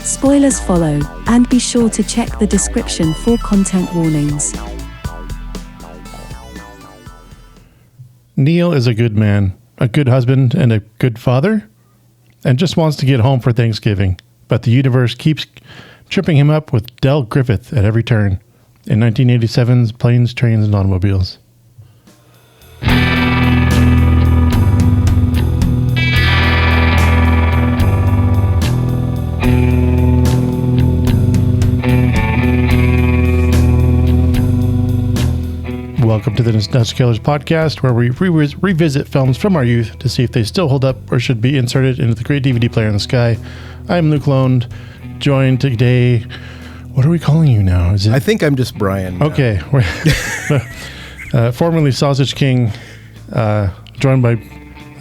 Spoilers follow, and be sure to check the description for content warnings. Neil is a good man, a good husband, and a good father, and just wants to get home for Thanksgiving. But the universe keeps tripping him up with Del Griffith at every turn in 1987's Planes, Trains, and Automobiles. Welcome to the Nostalgia Killers podcast, where we revisit films from our youth to see if they still hold up or should be inserted into the great DVD player in the sky. I'm Luke Lone, joined today. What are we calling you now? I think I'm just Brian now. Okay. Formerly Sausage King, joined by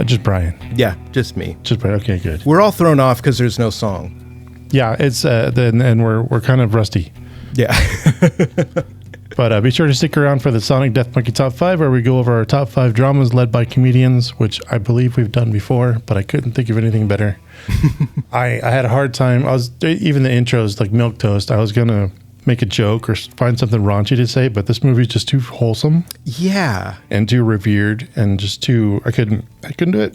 just Brian. Yeah, just me. Just Brian. Okay, good. We're all thrown off because there's no song. Yeah, it's and we're kind of rusty. Yeah. But be sure to stick around for the Sonic Death Monkey Top 5, where we go over our top 5 dramas led by comedians, which I believe we've done before, but I couldn't think of anything better. I had a hard time. Even the intros, like Milquetoast, I was going to make a joke or find something raunchy to say, but this movie's just too wholesome. Yeah. And too revered and just too... I couldn't do it.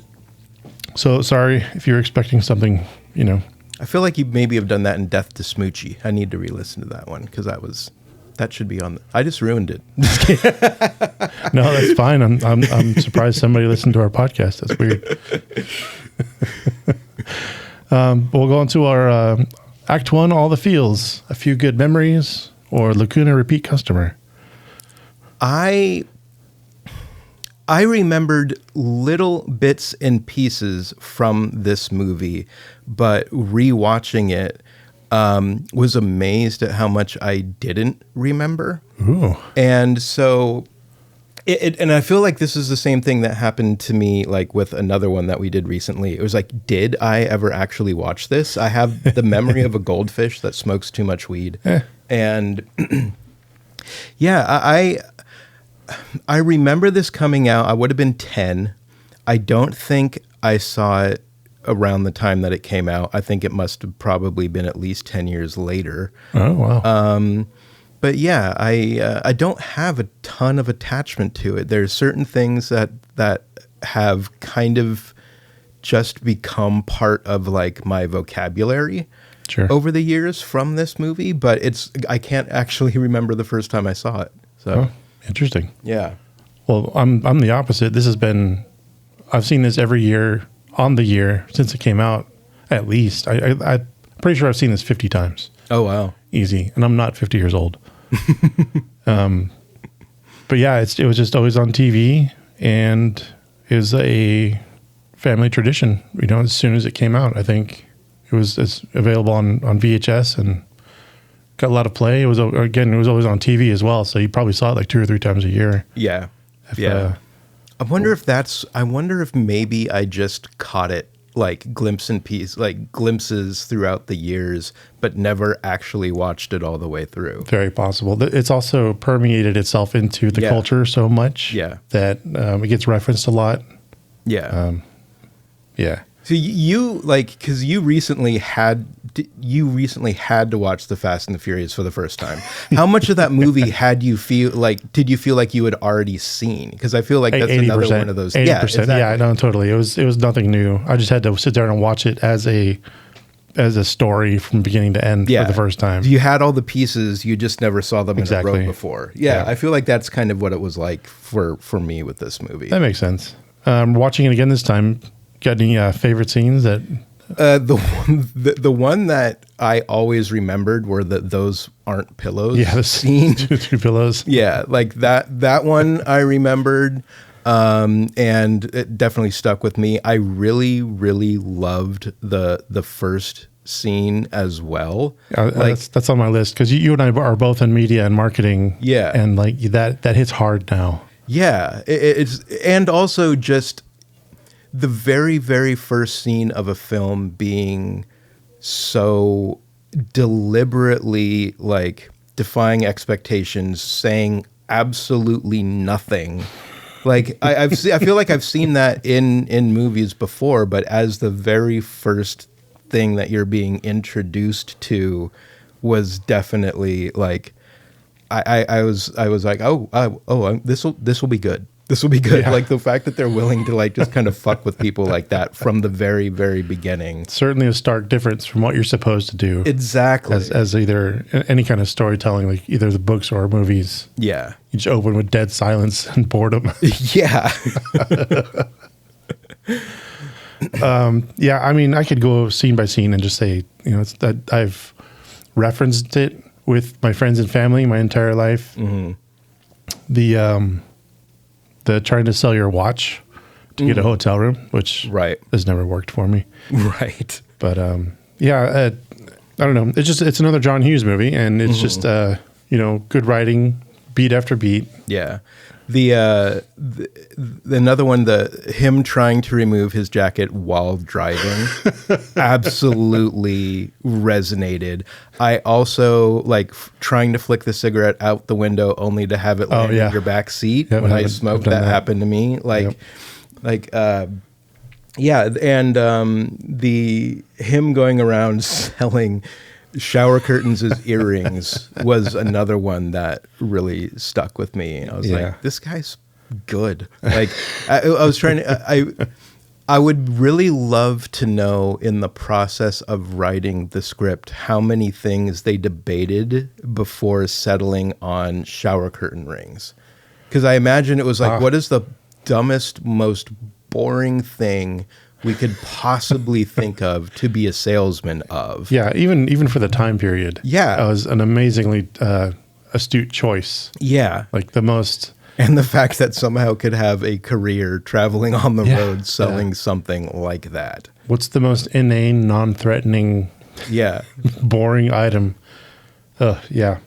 So sorry if you're expecting something, I feel like you maybe have done that in Death to Smoochie. I need to re-listen to that one because that should be on. I just ruined it. No, that's fine. I'm surprised somebody listened to our podcast. That's weird. We'll go into our Act 1, All the Feels, A Few Good Memories, or Lacuna Repeat Customer. I remembered little bits and pieces from this movie, but rewatching it, was amazed at how much I didn't remember. Ooh. And so and I feel like this is the same thing that happened to me, like with another one that we did recently. It was like, did I ever actually watch this? I have the memory of a goldfish that smokes too much weed. And yeah, I remember this coming out. I would have been 10. I don't think I saw it around the time that it came out. I think it must have probably been at least 10 years later. Oh, wow. But yeah, I don't have a ton of attachment to it. There's certain things that have kind of just become part of like my vocabulary over the years from this movie, but I can't actually remember the first time I saw it. So interesting. Yeah. Well, I'm the opposite. I've seen this every year on the year since it came out, at least. I'm pretty sure I've seen this 50 times. Oh, wow. Easy. And I'm not 50 years old. But yeah, it was just always on TV and is a family tradition. As soon as it came out, I think it's available on VHS and got a lot of play. It was always on TV as well. So you probably saw it like 2 or 3 times a year. Yeah. I wonder if maybe I just caught it like glimpses throughout the years, but never actually watched it all the way through. Very possible. It's also permeated itself into the culture so much that it gets referenced a lot. Yeah. Yeah. So you because you recently had to watch The Fast and the Furious for the first time. How much of that movie did you feel like you had already seen? Because I feel like that's 80%, another one of those. 80%. Yeah, exactly. Yeah, no, totally. It was nothing new. I just had to sit there and watch it as a story from beginning to end for the first time. You had all the pieces, you just never saw them in a row before. Yeah, I feel like that's kind of what it was like for me with this movie. That makes sense. Watching it again this time, got any favorite scenes that... The one that I always remembered were those aren't pillows. Yeah, the scene. two pillows. Yeah, like that one I remembered, and it definitely stuck with me. I really, really loved the first scene as well. That's on my list because you and I are both in media and marketing. Yeah, and like that hits hard now. Yeah, it's and also just the very, very first scene of a film being so deliberately like defying expectations, saying absolutely nothing. Like I feel like I've seen that in movies before, but as the very first thing that you're being introduced to was definitely like, I was like, this will be good. This will be good. Yeah. Like the fact that they're willing to like just kind of fuck with people like that from the very, very beginning. Certainly a stark difference from what you're supposed to do. Exactly. As either any kind of storytelling, like either the books or movies. Yeah. You just open with dead silence and boredom. Yeah. Yeah, I mean, I could go scene by scene and just say, it's that I've referenced it with my friends and family my entire life. Mm-hmm. The trying to sell your watch to get a hotel room, which has never worked for me. Right. But yeah, I don't know. It's another John Hughes movie, and it's just good writing, beat after beat. Yeah. The another one, him trying to remove his jacket while driving, absolutely resonated. I also like trying to flick the cigarette out the window only to have it land in your back seat. Yep, when I smoked, that happened to me. Yeah, and the him going around selling shower curtains as earrings was another one that really stuck with me. I was like, this guy's good. Like, I was trying to, I would really love to know in the process of writing the script how many things they debated before settling on shower curtain rings. Because I imagine it was like, what is the dumbest, most boring thing we could possibly think of to be a salesman of? Yeah, even for the time period. Yeah. That was an amazingly astute choice. Yeah. Like the most... And the fact that somehow could have a career traveling on the road selling something like that. What's the most inane, non-threatening, boring item? Yeah.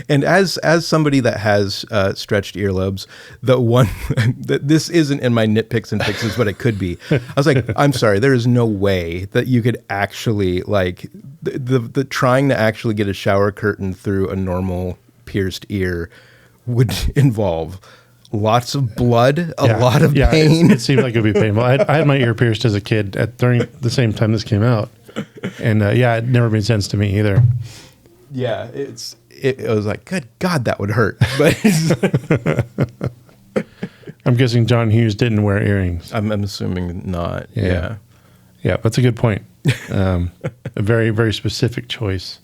And as somebody that has stretched earlobes, the one this isn't in my nitpicks and fixes, but it could be. I was like, I'm sorry, there is no way that you could actually like the trying to actually get a shower curtain through a normal pierced ear would involve lots of blood, a lot of pain. It seemed like it would be painful. I had my ear pierced as a kid during the same time this came out, and it never made sense to me either. Yeah, it was like, good God, that would hurt. But I'm guessing John Hughes didn't wear earrings. I'm assuming not. Yeah, that's a good point. A very, very specific choice.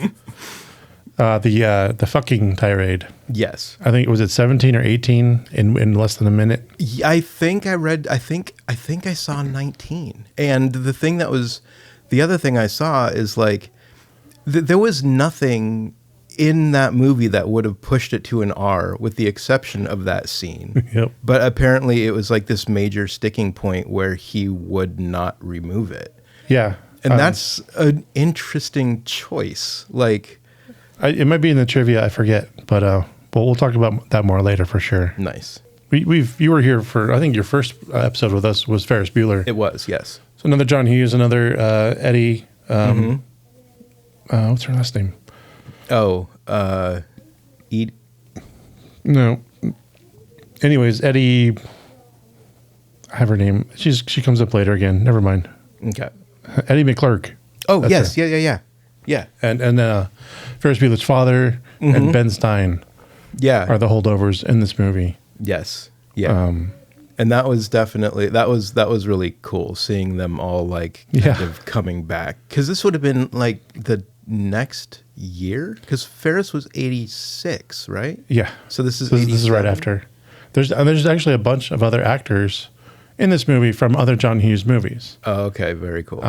The fucking tirade. Yes, I think it was at 17 or 18 in less than a minute. I think I read. I think I saw 19. And the other thing I saw is like there was nothing in that movie that would have pushed it to an R, with the exception of that scene. Yep. But apparently, it was like this major sticking point where he would not remove it. Yeah, and that's an interesting choice. Like. It might be in the trivia, I forget, but we'll talk about that more later for sure. Nice. You were here for, I think your first episode with us was Ferris Bueller. It was, yes. So another John Hughes, another Eddie. What's her last name? Oh, No. Anyways, Eddie. I have her name. She comes up later again. Never mind. Okay. Eddie McClurk. Oh, That's yes. Her. Yeah. And Ferris Bueller's father and Ben Stein are the holdovers in this movie. Yes. Yeah. And that was definitely, that was really cool seeing them all like kind of coming back. Because this would have been like the next year. Because Ferris was 86, right? Yeah. So this is right after. There's actually a bunch of other actors in this movie from other John Hughes movies. Oh, okay. Very cool.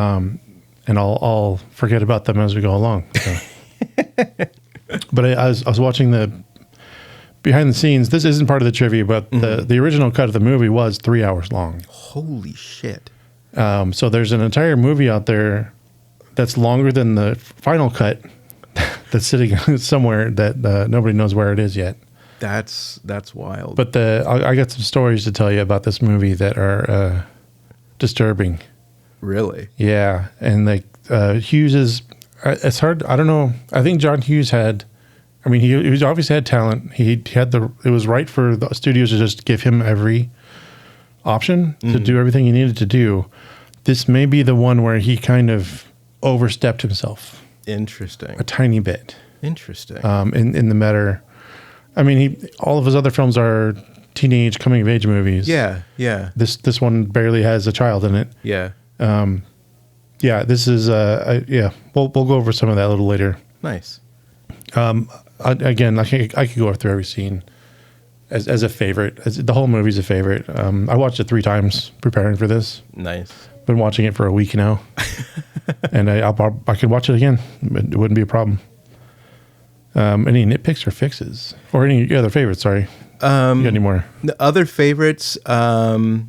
And I'll forget about them as we go along. So. But I was watching the behind the scenes. This isn't part of the trivia, but the original cut of the movie was 3 hours long. Holy shit. So there's an entire movie out there that's longer than the final cut that's sitting somewhere that nobody knows where it is yet. That's wild. But I got some stories to tell you about this movie that are disturbing. Really? Yeah. And like Hughes is, it's hard. I don't know. I think John Hughes had, I mean, he obviously had talent. He had it was right for the studios to just give him every option to do everything he needed to do. this may be the one where he kind of overstepped himself Interesting. a tiny bit. Interesting. In the matter. I mean, all of his other films are teenage coming of age movies. yeah. Yeah. This one barely has a child in it. Yeah. Yeah, this is yeah. We'll go over some of that a little later. Nice. Again, I could go through every scene as a favorite. The whole movie's a favorite. I watched it 3 times preparing for this. Nice. Been watching it for a week now, and I could watch it again. It wouldn't be a problem. Any nitpicks or fixes, or any other favorites? Sorry, you got any more? The other favorites, no,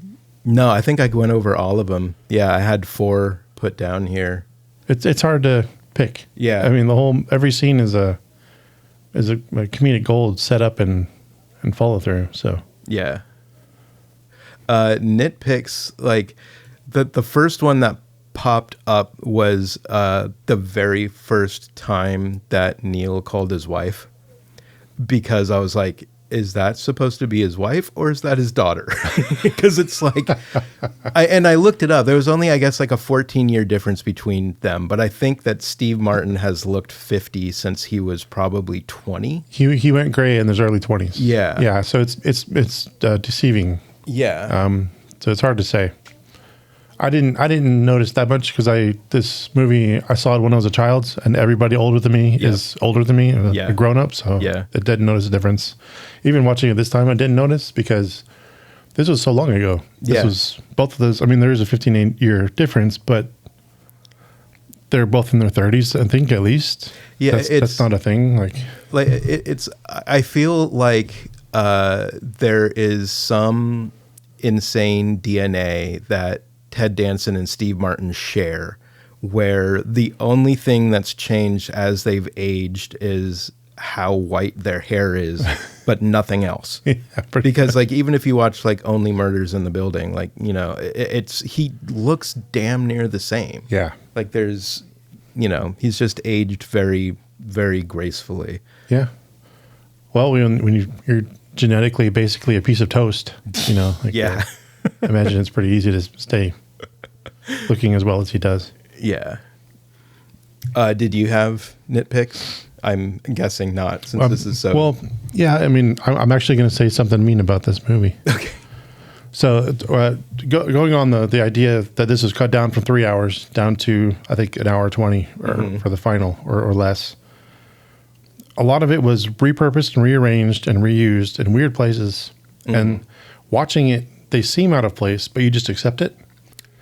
I think I went over all of them. Yeah, I had 4 put down here. It's hard to pick. Yeah. I mean, every scene is a comedic gold set up and follow through. So Yeah. Nitpicks, like the first one that popped up was the very first time that Neil called his wife, because I was like, is that supposed to be his wife or is that his daughter? Because it's like, I looked it up. There was only, I guess, like a 14-year difference between them. But I think that Steve Martin has looked 50 since he was probably 20. he went gray in his early 20s. Yeah. Yeah. So it's deceiving. Yeah. So it's hard to say. I didn't notice that much because this movie I saw it when I was a child, and everybody older than me is older than me, a grown up. So Yeah. I didn't notice the difference. Even watching it this time, I didn't notice because this was so long ago. This was both of those. I mean, there is a 15-year difference, but they're both in their 30s, I think, at least. Yeah, that's not a thing. Like it's. I feel like there is some insane DNA that Ted Danson and Steve Martin share, where the only thing that's changed as they've aged is how white their hair is, but nothing else. Because like, even if you watch like Only Murders in the Building, like, you know, he looks damn near the same. Yeah. Like there's, you know, he's just aged very, very gracefully. Yeah. Well, when you're genetically basically a piece of toast, you know. Like, Yeah. I imagine it's pretty easy to stay looking as well as he does. Yeah. Did you have nitpicks? I'm guessing not, since this is so. Well, yeah. I mean, I'm actually going to say something mean about this movie. Okay. So going on the idea that this is cut down from 3 hours down to, I think, an hour 20 for the final or less. A lot of it was repurposed and rearranged and reused in weird places. And watching it, they seem out of place, but you just accept it.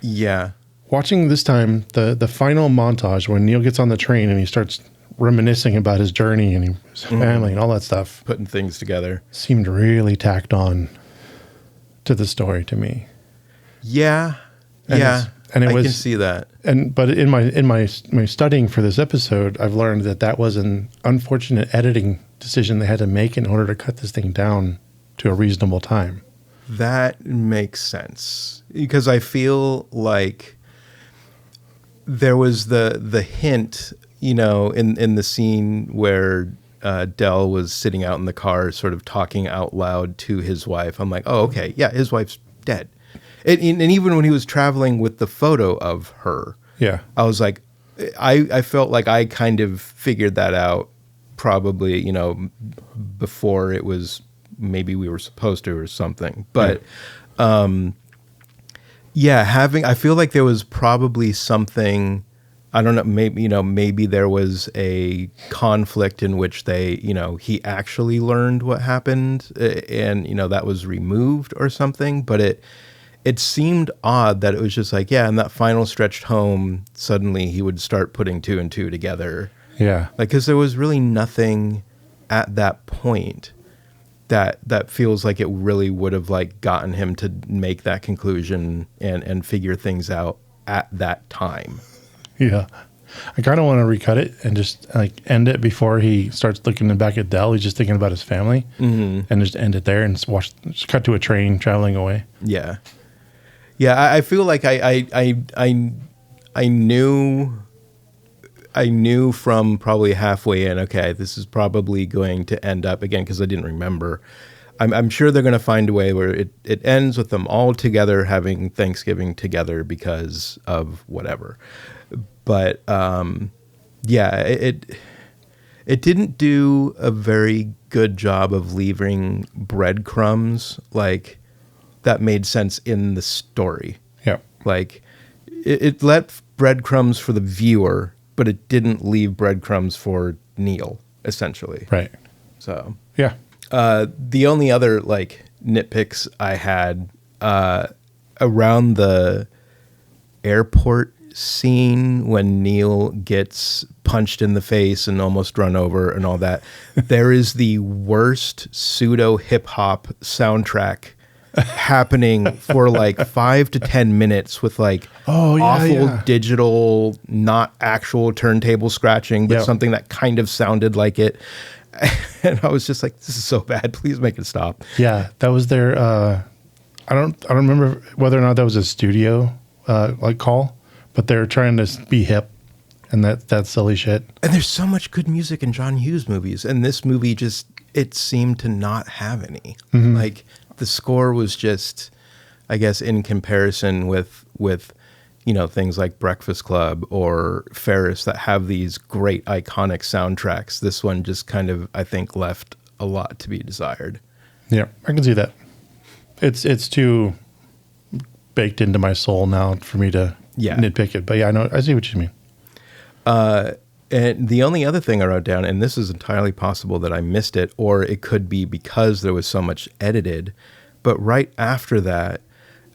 Yeah. Watching this time, the final montage when Neil gets on the train and he starts reminiscing about his journey and his family and all that stuff. Putting things together. Seemed really tacked on to the story to me. Yeah. And yeah. and it I was, can see that. But in my studying for this episode, I've learned that was an unfortunate editing decision they had to make in order to cut this thing down to a reasonable time. That makes sense, because I feel like there was the hint, you know, in the scene where Del was sitting out in the car, sort of talking out loud to his wife. I'm like, oh, okay, yeah, his wife's dead. And even when he was traveling with the photo of her, Yeah. I was like, I felt like I kind of figured that out probably, you know, before it was, maybe we were supposed to or something. But I feel like there was probably something, I don't know, maybe there was a conflict in which he actually learned what happened and, you know, that was removed or something. But it seemed odd that it was just like, in that final stretched home, suddenly he would start putting 2 and 2 together. Yeah. Like, because there was really nothing at that point that feels like it really would have like gotten him to make that conclusion and figure things out at that time. Yeah. I kind of want to recut it and just like end it before he starts looking back at Del. He's just thinking about his family and just end it there and just cut to a train traveling away. Yeah. Yeah. I feel like I knew from probably halfway in, okay, this is probably going to end up, again, because I didn't remember, I'm sure they're going to find a way where it ends with them all together having Thanksgiving together because of whatever. But yeah, it didn't do a very good job of leaving breadcrumbs like that made sense in the story. Yeah. Like it let breadcrumbs for the viewer, but it didn't leave breadcrumbs for Neil, essentially. Right. So Yeah. the only other like nitpicks I had around the airport scene when Neil gets punched in the face and almost run over and all that, there is the worst pseudo hip hop soundtrack happening for like 5 to 10 minutes with like awful digital, not actual turntable scratching, but something that kind of sounded like it. And I was just like, this is so bad. Please make it stop. Yeah, that was their. I don't remember whether or not that was a studio like call, but they were trying to be hip, and that's silly shit. And there's so much good music in John Hughes movies, and this movie just it seemed to not have any. Mm-hmm. Like the score was just, I guess, in comparison with things like Breakfast Club or Ferris that have these great iconic soundtracks. This one just kind of, I think, left a lot to be desired. Yeah, I can see that. It's too baked into my soul now for me to nitpick it. But yeah, I see what you mean. And the only other thing I wrote down, and this is entirely possible that I missed it, or it could be because there was so much edited, but right after that,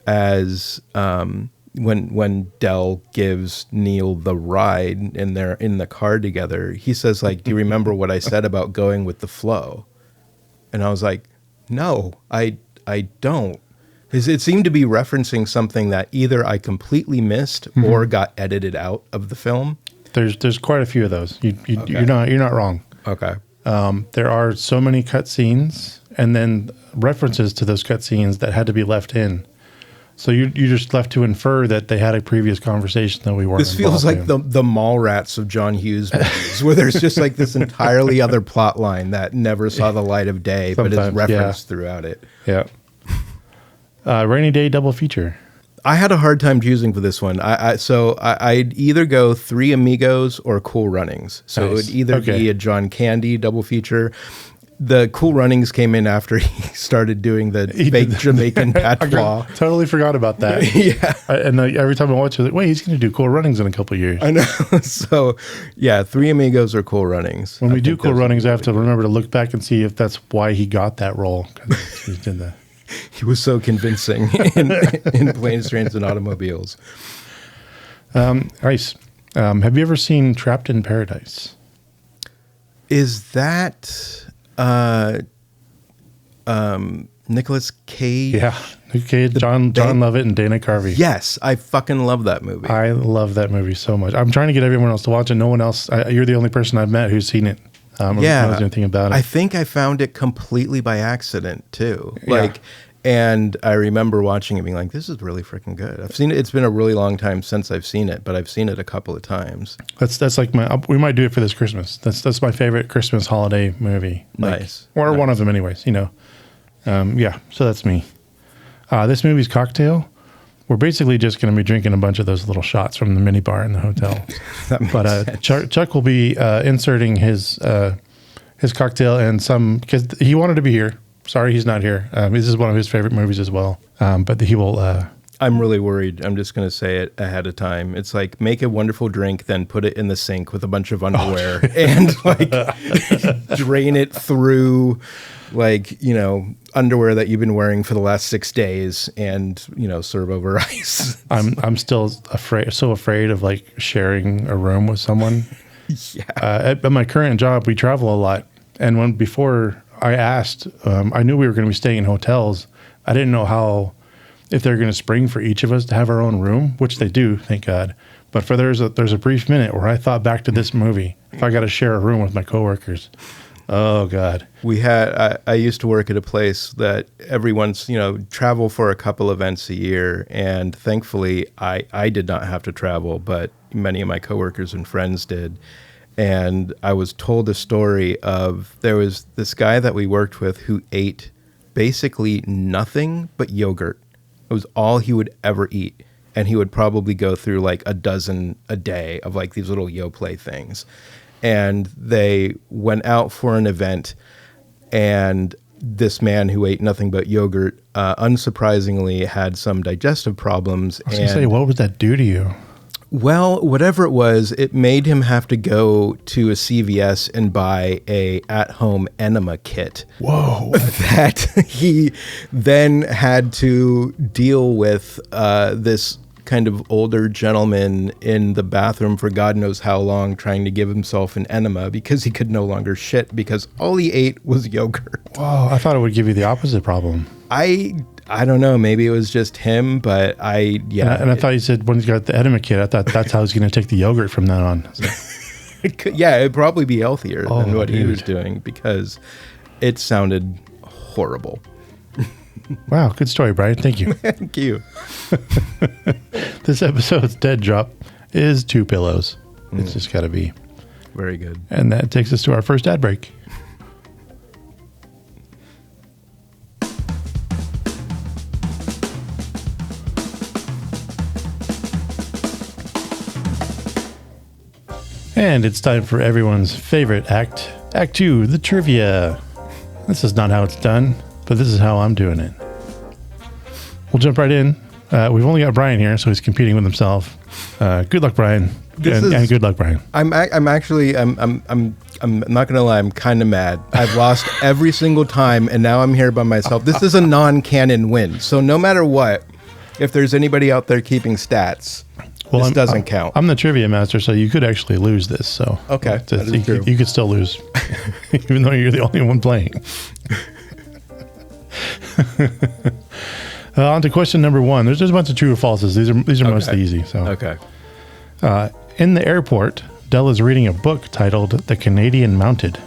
as when Del gives Neil the ride and they're in the car together, he says, like, do you remember what I said about going with the flow? And I was like, no, I don't. It seemed to be referencing something that either I completely missed or got edited out of the film. There's quite a few of those. You're not wrong. Okay. There are so many cutscenes and then references to those cutscenes that had to be left in. So you just left to infer that they had a previous conversation that we weren't. This feels like the mall rats of John Hughes movies, where there's just like this entirely other plot line that never saw the light of day, but is referenced throughout it. Yeah. Rainy Day double feature. I had a hard time choosing for this one. I'd either go Three Amigos or Cool Runnings. So It would either be a John Candy double feature. The Cool Runnings came in after he started doing the fake Jamaican patois. Totally forgot about that. Yeah. And every time I watch it, like, wait, he's going to do Cool Runnings in a couple of years. I know. So, yeah, Three Amigos or Cool Runnings. When we do Cool Runnings, I have to remember to look back and see if that's why he got that role. He did that. He was so convincing in Planes, Trains, and Automobiles. Nice. Have you ever seen Trapped in Paradise? Is that Nicolas Cage? Yeah. Okay, John Lovett and Dana Carvey. Yes, I fucking love that movie. I love that movie so much. I'm trying to get everyone else to watch it. No one else. You're the only person I've met who's seen it. Knows anything about it. I think I found it completely by accident too. And I remember watching it being like, this is really freaking good. I've seen it. It's been a really long time since I've seen it, but I've seen it a couple of times. That's like we might do it for this Christmas. That's my favorite Christmas holiday movie. Nice. Or one of them anyways, Yeah, so that's me. This movie's Cocktail. We're basically just going to be drinking a bunch of those little shots from the mini bar in the hotel. That makes sense. Chuck will be inserting his cocktail and some, because he wanted to be here. Sorry, he's not here. This is one of his favorite movies as well. But he will. I'm really worried. I'm just going to say it ahead of time. It's like, make a wonderful drink, then put it in the sink with a bunch of underwear and like drain it through underwear that you've been wearing for the last 6 days and, serve over ice. I'm still afraid of like sharing a room with someone. Yeah. At my current job, we travel a lot. And before I asked, I knew we were going to be staying in hotels. I didn't know if they're going to spring for each of us to have our own room, which they do, thank God. But there's a brief minute where I thought back to this movie. If I got to share a room with my coworkers, oh God. I used to work at a place that everyone's, travel for a couple events a year. And thankfully I did not have to travel, but many of my coworkers and friends did. And I was told a story of, there was this guy that we worked with who ate basically nothing but yogurt. It was all he would ever eat. And he would probably go through like a dozen a day of like these little Yoplait things. And they went out for an event, and this man who ate nothing but yogurt, unsurprisingly, had some digestive problems. I was going to say, what would that do to you? Well, whatever it was, it made him have to go to a CVS and buy a at-home enema kit. Whoa. That he then had to deal with this kind of older gentleman in the bathroom for God knows how long, trying to give himself an enema because he could no longer shit because all he ate was yogurt. Whoa, I thought it would give you the opposite problem. I don't know. Maybe it was just him, but And I thought you said when he got the enema kit, I thought that's how he's going to take the yogurt from then on. It'd probably be healthier than what he was dude. doing because it sounded horrible. Wow, good story, Brian. Thank you. Thank you. This episode's dead drop is 2 pillows. It's just got to be. Very good. And that takes us to our first ad break. And it's time for everyone's favorite act, Act 2, the trivia. This is not how it's done, but this is how I'm doing it. We'll jump right in. We've only got Brian here, so he's competing with himself. Good luck, Brian. And good luck, Brian. I'm not gonna lie. I'm kind of mad. I've lost every single time, and now I'm here by myself. This is a non-canon win, so no matter what, if there's anybody out there keeping stats, this doesn't count. I'm the trivia master, so you could actually lose this. So okay, you could still lose, even though you're the only one playing. On to question number 1. There's just a bunch of true or falses. These are mostly easy. So okay. In the airport, Dell is reading a book titled "The Canadian Mounted."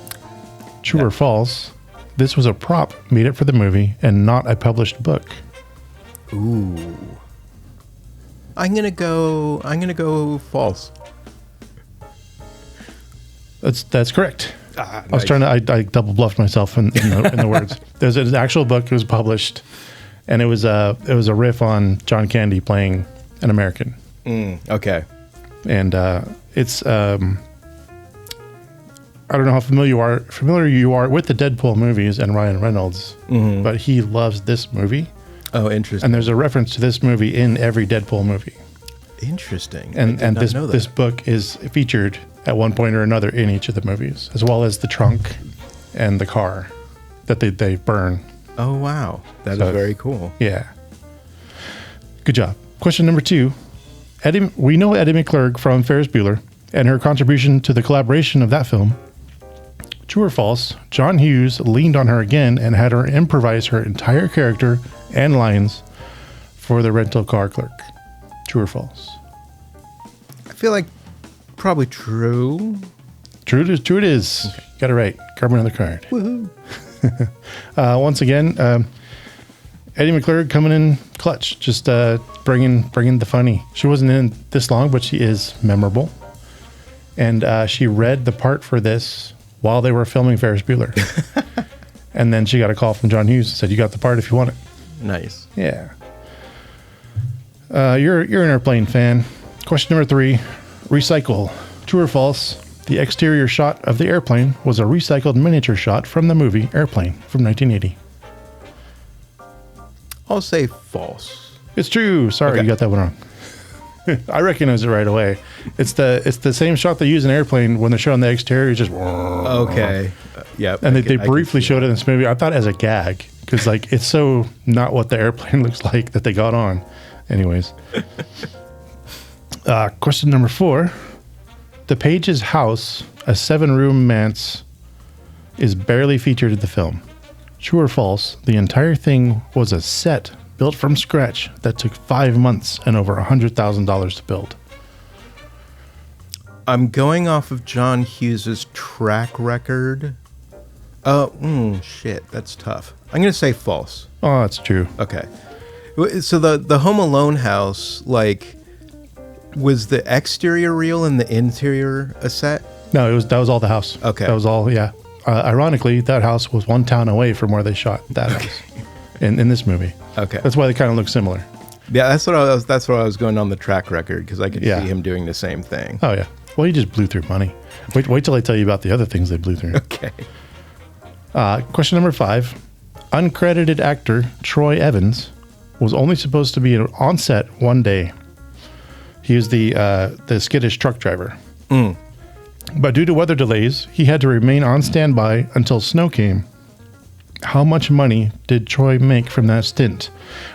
True or false? This was a prop made up for the movie and not a published book. Ooh. I'm gonna go false. That's correct. Nice. I was trying to. I double bluffed myself in the words. There's an actual book. It was published, and it was a riff on John Candy playing an American. Okay. And it's I don't know how familiar you are with the Deadpool movies and Ryan Reynolds, but he loves this movie. Oh, interesting. And there's a reference to this movie in every Deadpool movie. Interesting. And this book is featured at one point or another in each of the movies, as well as the trunk and the car that they burn. Oh, wow. That is very cool. Yeah. Good job. Question number 2. We know Eddie McClurg from Ferris Bueller and her contribution to the collaboration of that film. True or false, John Hughes leaned on her again and had her improvise her entire character and lines for the rental car clerk. True or false? I feel like probably true. True it is. Okay. Got it right. Grab another card. Woohoo. Once again, Eddie McClurg coming in clutch, just bringing the funny. She wasn't in this long, but she is memorable. And she read the part for this while they were filming Ferris Bueller. And then she got a call from John Hughes and said, "You got the part if you want it." Nice. Yeah. You're an airplane fan. Question number 3. Recycle. True or false? The exterior shot of the airplane was a recycled miniature shot from the movie Airplane from 1980. I'll say false. It's true. Sorry, You got that one wrong. I recognize it right away. It's the same shot they use in Airplane when they're showing the exterior. It's just okay. Yep. And they briefly showed it in this movie. I thought as a gag because like it's so not what the airplane looks like that they got on. Anyways, question number 4: the Page's house, a 7-room manse, is barely featured in the film. True or false? The entire thing was a set built from scratch that took 5 months and over $100,000 to build. I'm going off of John Hughes's track record. Shit, that's tough. I'm gonna say false. Oh, that's true. Okay. So the Home Alone house, like, was the exterior real and the interior a set? No, that was all the house. Okay. That was all, yeah. Ironically, that house was one town away from where they shot that house. in this movie. Okay. That's why they kind of look similar. Yeah, that's what I was going on the track record, because I could see him doing the same thing. Oh, yeah. Well, he just blew through money. Wait till I tell you about the other things they blew through. Okay. Question number 5. Uncredited actor Troy Evans was only supposed to be on set one day. He was the skittish truck driver. But due to weather delays, he had to remain on standby until snow came. How much money did Troy make from that stint?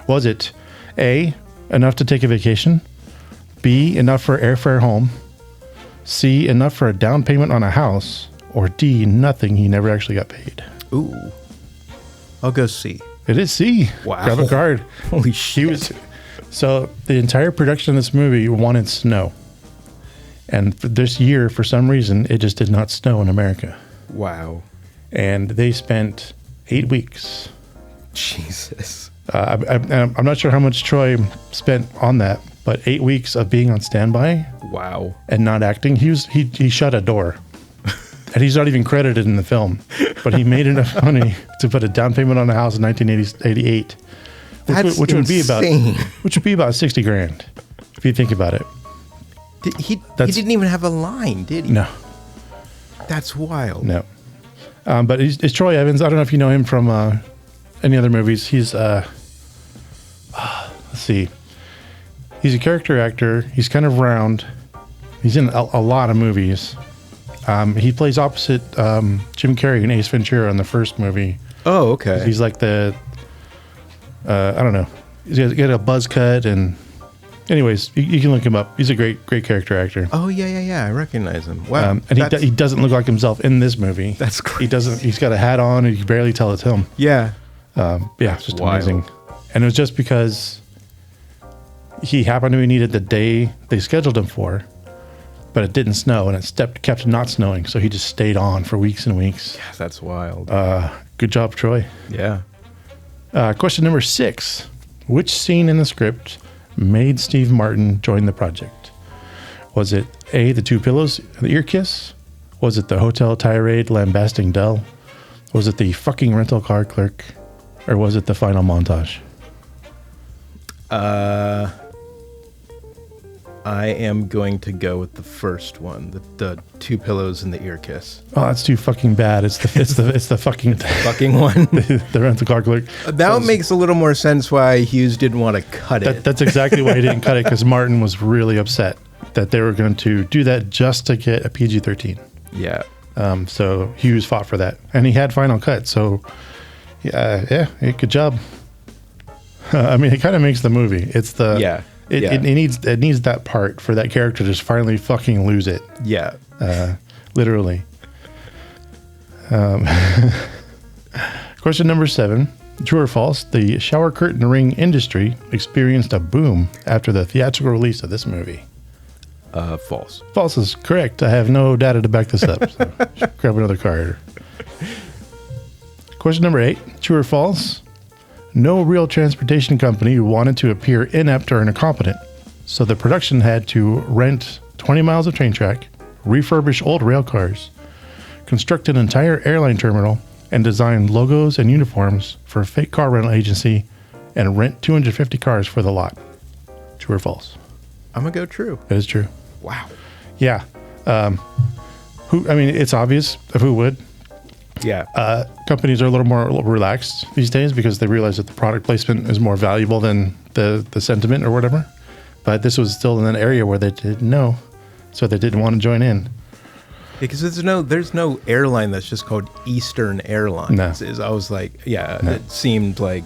Was it A, enough to take a vacation, B, enough for airfare home, C, enough for a down payment on a house, or D, nothing, he never actually got paid? Ooh. I'll go C. It is C. Wow. Grab a card. Holy shit. So the entire production of this movie wanted snow. And for this year, for some reason, it just did not snow in America. Wow. And they spent 8 weeks. Jesus. I'm not sure how much Troy spent on that, but 8 weeks of being on standby. Wow. And not acting. He shut a door. And he's not even credited in the film. But he made enough money to put a down payment on a house in 1988. Which would be about 60 grand, if you think about it. He didn't even have a line, did he? No. That's wild. No. But it's Troy Evans. I don't know if you know him from any other movies. He's, let's see. He's a character actor. He's kind of round. He's in a lot of movies. He plays opposite Jim Carrey in Ace Ventura in the first movie. Oh, okay. He's like I don't know. He's got a buzz cut, and anyways, you can look him up. He's a great character actor. Oh, yeah. I recognize him. Wow. And he doesn't look like himself in this movie. That's crazy. He doesn't. He's got a hat on, and you can barely tell it's him. Yeah. It's just wild. amazing. And it was just because he happened to be needed the day they scheduled him for, but it didn't snow, and it kept not snowing, so he just stayed on for weeks and weeks. Yeah, that's wild. Good job, Troy. Yeah. Question number 6. Which scene in the script made Steve Martin join the project? Was it A, the 2 pillows, the ear kiss? Was it the hotel tirade lambasting Dell? Was it the fucking rental car clerk? Or was it the final montage? I am going to go with the first one, the 2 pillows and the ear kiss. Oh, that's too fucking bad. It's the fucking Fucking one. the rental car clerk. That makes a little more sense why Hughes didn't want to cut it. That's exactly why he didn't cut it, because Martin was really upset that they were going to do that just to get a PG-13. Yeah. So Hughes fought for that, and he had final cut. So yeah, good job. I mean, it kind of makes the movie. It's the It needs that part for that character to just finally fucking lose it. Yeah. Literally. Question number 7. True or false? The shower curtain ring industry experienced a boom after the theatrical release of this movie. False. False is correct. I have no data to back this up. So grab another card. Question number 8. True or false? No real transportation company wanted to appear inept or incompetent, so the production had to rent 20 miles of train track, refurbish old rail cars, construct an entire airline terminal, and design logos and uniforms for a fake car rental agency, and rent 250 cars for the lot. True or false? I'm going to go true. That is true. Wow. Yeah. It's obvious of who would. Yeah. Companies are a little more relaxed these days because they realize that the product placement is more valuable than the sentiment or whatever. But this was still in an area where they didn't know, so they didn't want to join in. Because there's no airline that's just called Eastern Airlines. No. I was like, it seemed like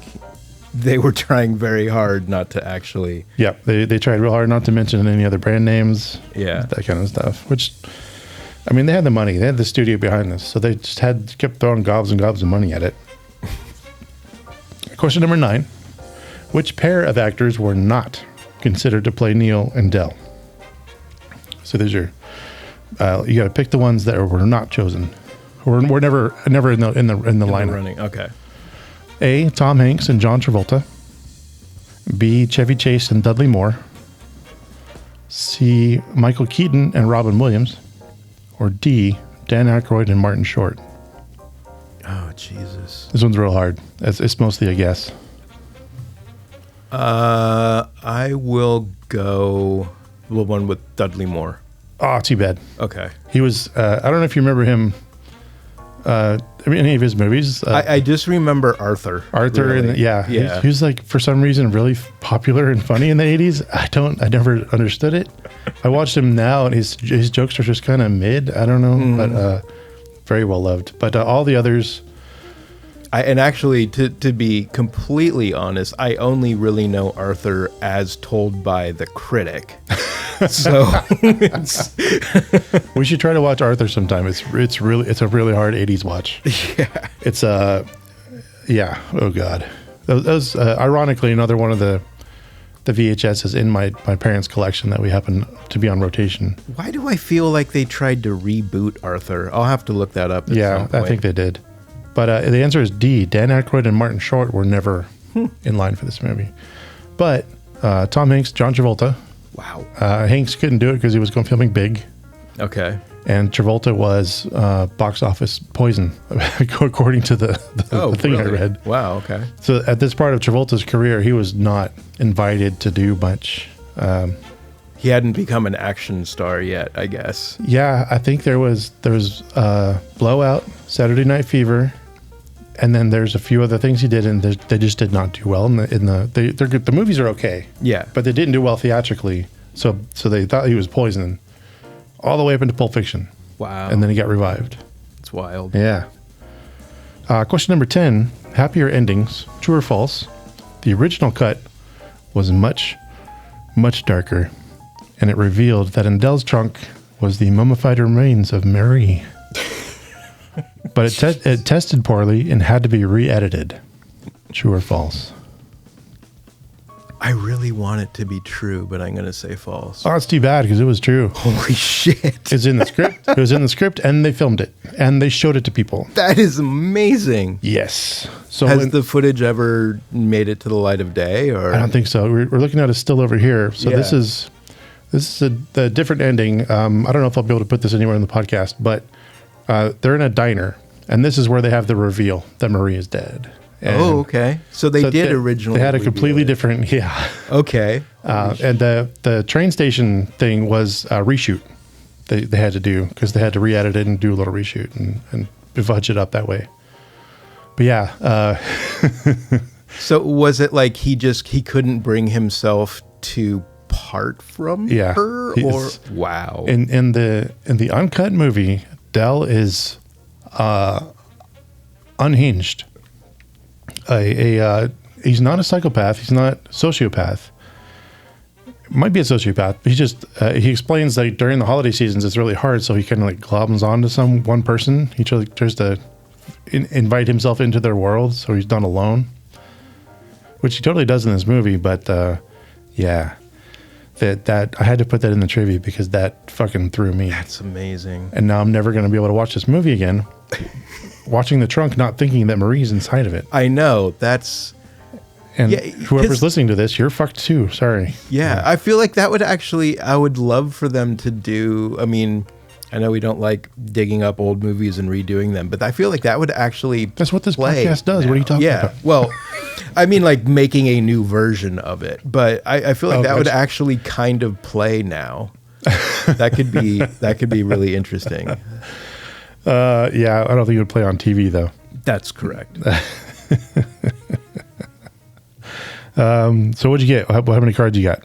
they were trying very hard not to actually. Yeah, they tried real hard not to mention any other brand names. Yeah. That kind of stuff, which... I mean, they had the money. They had the studio behind this. So they just kept throwing gobs and gobs of money at it. Question number 9. Which pair of actors were not considered to play Neil and Dell? So there's your... you got to pick the ones that were not chosen. We're never in the lineup. Running. Okay. A, Tom Hanks and John Travolta. B, Chevy Chase and Dudley Moore. C, Michael Keaton and Robin Williams. Or D, Dan Aykroyd and Martin Short. Oh, Jesus. This one's real hard. It's mostly a guess. I will go the one with Dudley Moore. Oh, too bad. Okay. He was, I don't know if you remember him, any of his movies. I just remember Arthur. Arthur, really. He was like, for some reason, really popular and funny in the 80s. I never understood it. I watched him now, and his jokes are just kind of mid. I don't know, but very well loved. But all the others... And actually, to be completely honest, I only really know Arthur as told by the critic. So we should try to watch Arthur sometime. It's a really hard 80s watch. Yeah. It's yeah. Oh God. That was ironically another one of the VHSs in my parents' collection that we happen to be on rotation. Why do I feel like they tried to reboot Arthur? I'll have to look that up. Yeah, I think they did. But the answer is D. Dan Aykroyd and Martin Short were never in line for this movie. But Tom Hanks, John Travolta. Wow. Hanks couldn't do it because he was going filming Big. Okay. And Travolta was box office poison, according to the thing really? I read. Wow, okay. So at this part of Travolta's career, he was not invited to do much. He hadn't become an action star yet, I guess. Yeah, I think there was Blowout, Saturday Night Fever, and then there's a few other things he did, and they just did not do well. They're good. The movies are okay. Yeah, but they didn't do well theatrically. So they thought he was poison, all the way up into Pulp Fiction. Wow. And then he got revived. It's wild. Yeah. Question number 10: happier endings, true or false? The original cut was much, much darker, and it revealed that in Dell's trunk was the mummified remains of Marie. But it tested poorly and had to be re-edited. True or false? I really want it to be true, but I'm going to say false. Oh, it's too bad because it was true. Holy shit. It's in the script. It was in the script, and they filmed it, and they showed it to people. That is amazing. Yes. So has the footage ever made it to the light of day? Or I don't think so. We're looking at it still over here. So this is a different ending. I don't know if I'll be able to put this anywhere in the podcast, but they're in a diner, and this is where they have the reveal that Marie is dead. And okay. So they did originally. They had a completely different, Okay. And the train station thing was a reshoot. They had to do because they had to re-edit it and do a little reshoot and fudge it up that way. But yeah. So was it like he couldn't bring himself to part from her, or wow? In the uncut movie, Dell is unhinged. He's not a psychopath. He's not a sociopath. Might be a sociopath, but he explains that during the holiday seasons it's really hard, so he kind of like gloms onto one person. He tries to invite himself into their world, so he's not alone, which he totally does in this movie. But yeah, that I had to put that in the trivia because that fucking threw me. That's amazing. And now I'm never going to be able to watch this movie again. Watching the trunk, not thinking that Marie's inside of it. I know, that's... And whoever's listening to this, you're fucked too. Sorry. Yeah, I feel like that would actually... I would love for them to do... I mean, I know we don't like digging up old movies and redoing them, but I feel like that would actually... That's what this podcast does. Now. What are you talking about? Well, I mean, like making a new version of it, but I feel like that would actually kind of play now. That could be really interesting. Yeah, I don't think it would play on TV though. That's correct. So what'd you get? How many cards you got?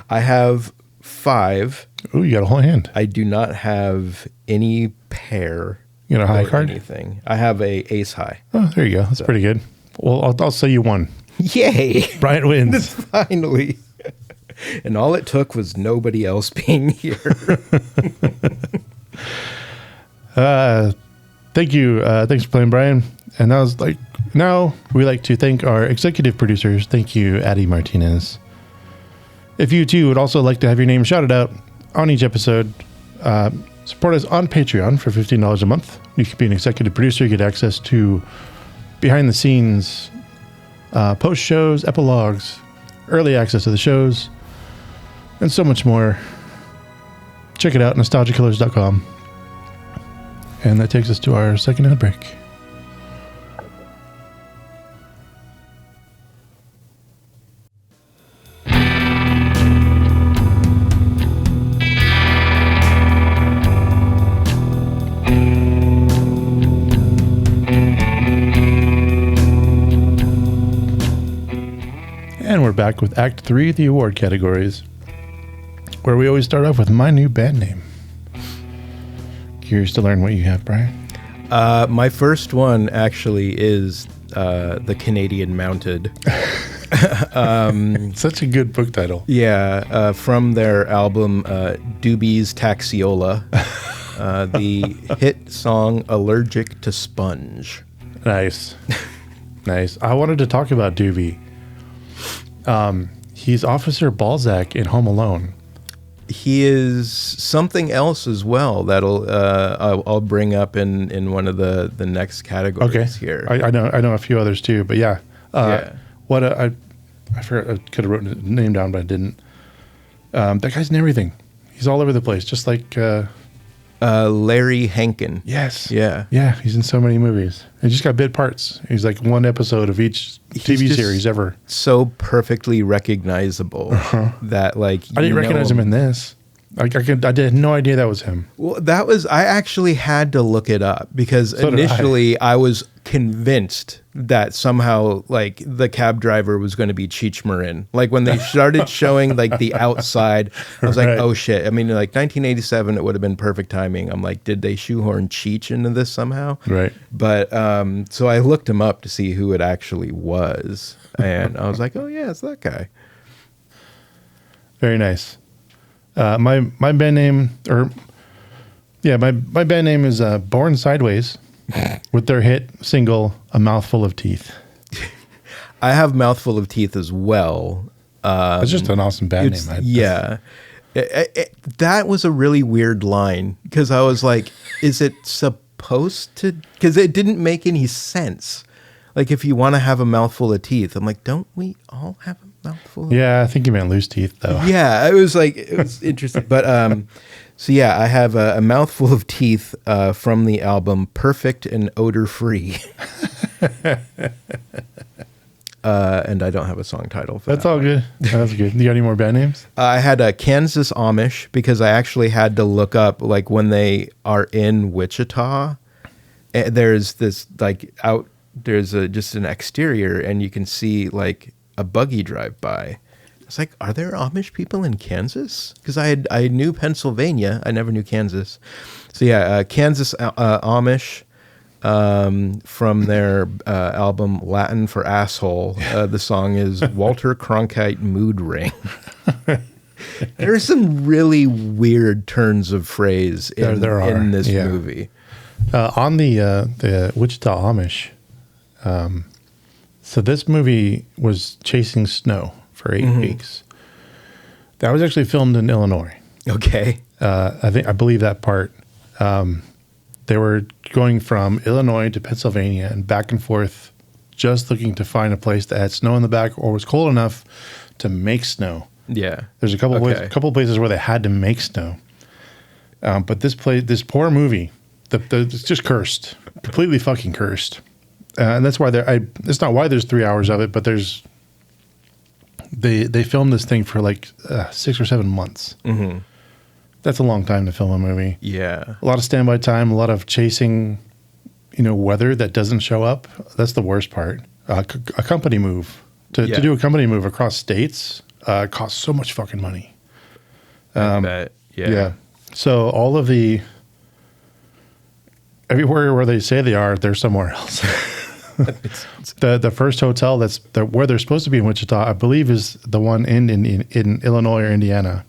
I have 5. Oh, you got a whole hand. I do not have any pair. You got a high card? Anything. I have a ace high. Oh, there you go. That's pretty good. Well, I'll say you won. Yay! Brian wins. Finally. And all it took was nobody else being here. Thank you. Thanks for playing, Brian. And now we like to thank our executive producers. Thank you, Addie Martinez. If you too would also like to have your name shouted out on each episode, support us on Patreon for $15 a month. You can be an executive producer, get access to behind the scenes, post shows, epilogues, early access to the shows, and so much more. Check it out, nostalgiakillers.com. And that takes us to our second ad break. back with Act 3 of the award categories, where we always start off with my new band name. Curious to learn what you have, Brian. My first one actually is The Canadian Mounted. Such a good book title. Yeah, from their album Doobie's Taxiola, the hit song Allergic to Sponge. Nice. Nice. I wanted to talk about Doobie. He's Officer Balzac in Home Alone. He is something else as well that'll I'll bring up in one of the next categories here. I know a few others too, but yeah. Yeah. I forgot, I could have written his name down, but I didn't. That guy's in everything. He's all over the place, just like Larry Hankin. yes, Yeah. yeah. He's in so many movies. He just got bit parts. He's like one episode of each TV just series ever. So perfectly recognizable that like I didn't recognize him in this. I had no idea that was him. Well, I actually had to look it up because So did initially I was convinced that somehow like the cab driver was going to be Cheech Marin. Like when they started showing like the outside, I was Right. like, oh shit. I mean, like 1987, it would have been perfect timing. I'm like, did they shoehorn Cheech into this somehow? Right. But so I looked him up to see who it actually was. And I was like, oh yeah, it's that guy. Very nice. My band name, my band name is Born Sideways, with their hit single "A Mouthful of Teeth." I have Mouthful of Teeth as well. It's just an awesome band name. Yeah. That was a really weird line because I was like, is it supposed to? Because it didn't make any sense. Like, if you want to have a mouthful of teeth, I'm like, don't we all have a mouthful of Yeah, I think you meant loose teeth, though. Yeah, it was interesting. But so yeah, I have a mouthful of teeth from the album Perfect and Odor Free. And I don't have a song title for That's that. all good. That's good. You got any more band names? I had a Kansas Amish because I actually had to look up like when they are in Wichita. There's this like there's just an exterior and you can see like a buggy drive by. It's like, are there Amish people in Kansas? Because I knew Pennsylvania, I never knew Kansas. So yeah, Kansas Amish. From their album Latin for Asshole. The song is Walter Cronkite Mood Ring. There are some really weird turns of phrase in this movie. On the Wichita Amish, so this movie was chasing snow for 8 weeks. That was actually filmed in Illinois. Okay. I believe that part. They were going from Illinois to Pennsylvania and back and forth, just looking to find a place that had snow in the back or was cold enough to make snow. Yeah. There's a couple places where they had to make snow. But this poor movie, it's just cursed, completely fucking cursed. And that's why it's not why there's 3 hours of it, but they filmed this thing for like 6 or 7 months. Mm-hmm. That's a long time to film a movie. Yeah. A lot of standby time, a lot of chasing, weather that doesn't show up. That's the worst part. A company move. To do a company move across states costs so much fucking money. I bet. Yeah. So all of everywhere where they say they are, they're somewhere else. The first hotel where they're supposed to be in Wichita, I believe, is the one in Illinois or Indiana.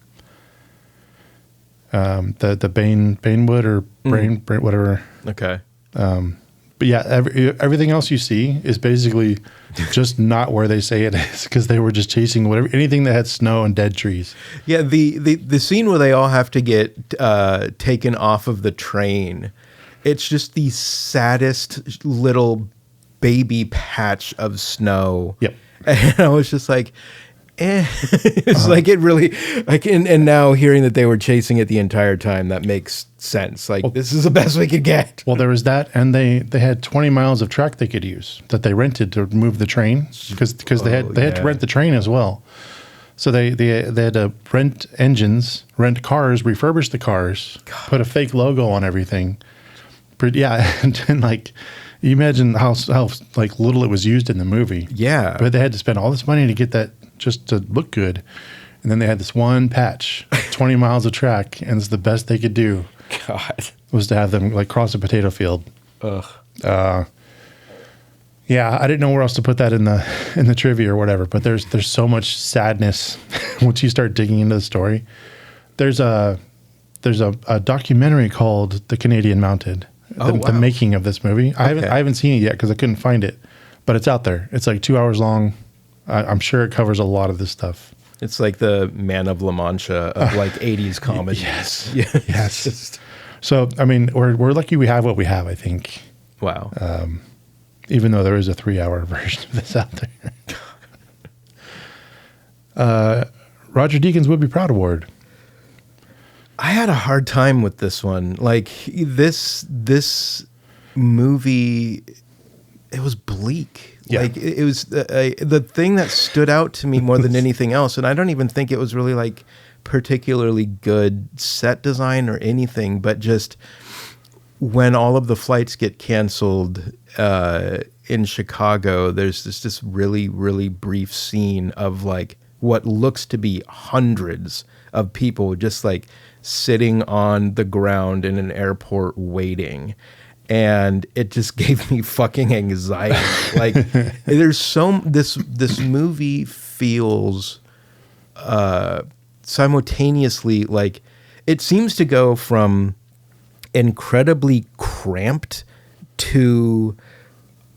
The Bainwood or Brain whatever. Okay. But yeah, everything else you see is basically just not where they say it is because they were just chasing anything that had snow and dead trees. Yeah, the scene where they all have to get taken off of the train, it's just the saddest little baby patch of snow. Yep. And I was just like, it's like it really like and now hearing that they were chasing it the entire time, that makes sense. Like, this is the best we could get. Well, there was that, and they had 20 miles of track they could use that they rented to move the train because they had to rent the train as well. So they had to rent engines, rent cars, refurbish the cars, put a fake logo on everything. And like, you imagine how like little it was used in the movie. Yeah. But they had to spend all this money to get that just to look good. And then they had this one patch, 20 miles of track, and it's the best they could do. God. Was to have them like cross a potato field. Ugh. Yeah, I didn't know where else to put that in the trivia or whatever. But there's so much sadness once you start digging into the story. There's a documentary called The Canadian Mounted, the making of this movie. I haven't seen it yet because I couldn't find it, but it's out there. It's like 2 hours long. I'm sure it covers a lot of this stuff. It's like the Man of La Mancha of like 80s comedy. Yes. Yes. So, I mean, we're lucky we have what we have, I think. Wow. Even though there is a 3-hour version of this out there. Roger Deakins Would Be Proud Award. I had a hard time with this one. Like this movie, it was bleak. Yeah. Like it was the thing that stood out to me more than anything else. And I don't even think it was really like particularly good set design or anything, but just when all of the flights get canceled in Chicago, there's this really, really brief scene of like what looks to be hundreds of people just like sitting on the ground in an airport waiting. And it just gave me fucking anxiety. Like there's this movie feels simultaneously like it seems to go from incredibly cramped to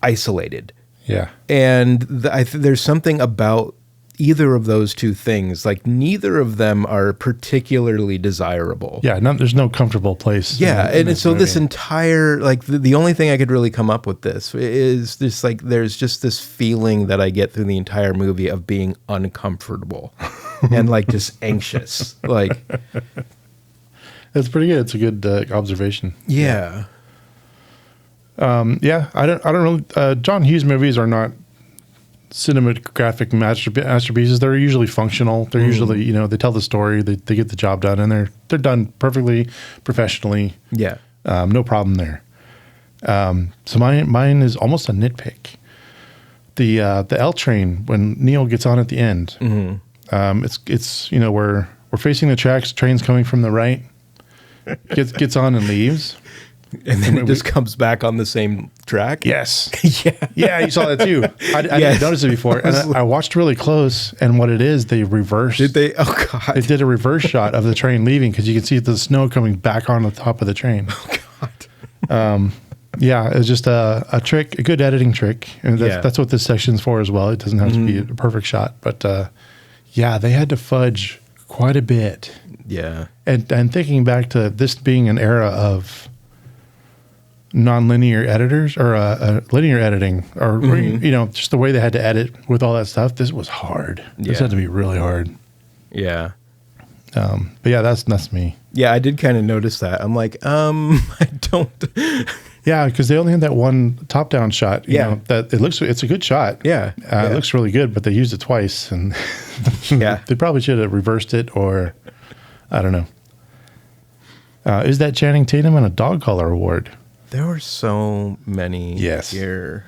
isolated. Yeah. And there's something about either of those two things. Like neither of them are particularly desirable. Yeah, there's no comfortable place. Yeah, in and so movie. this entire, like the only thing I could really come up with this is just like there's just this feeling that I get through the entire movie of being uncomfortable and like just anxious. Like That's pretty good. It's a good observation. yeah. Yeah, I don't know. John Hughes movies are not cinematographic masterpieces. They're usually functional. They're usually, they tell the story, they get the job done, and they're done perfectly, professionally. Yeah. No problem there. So mine is almost a nitpick. The L train when Neil gets on at the end. It's we're facing the tracks. Train's coming from the right. Gets on and leaves. And then it just comes back on the same track. Yes. Yeah. Yeah, you saw that too. I didn't notice it before. And I watched really close, and what it is, they reversed. Did they? Oh, God. They did a reverse shot of the train leaving because you can see the snow coming back on the top of the train. Oh, God. Yeah, it was just a trick, a good editing trick. And that's what this section's for as well. It doesn't have to be a perfect shot. But yeah, they had to fudge quite a bit. Yeah. And thinking back to this being an era of non-linear editors or linear editing or just the way they had to edit with all that stuff, this was hard. This had to be really hard. Yeah. But yeah, that's me. Yeah, I did kind of notice that. I'm like, I don't. Yeah, because they only had that one top-down shot. You know, that it's a good shot. Yeah, It looks really good, but they used it twice, and they probably should have reversed it, or I don't know. Is that Channing Tatum and a Dog Collar Award? There were so many Yes. here.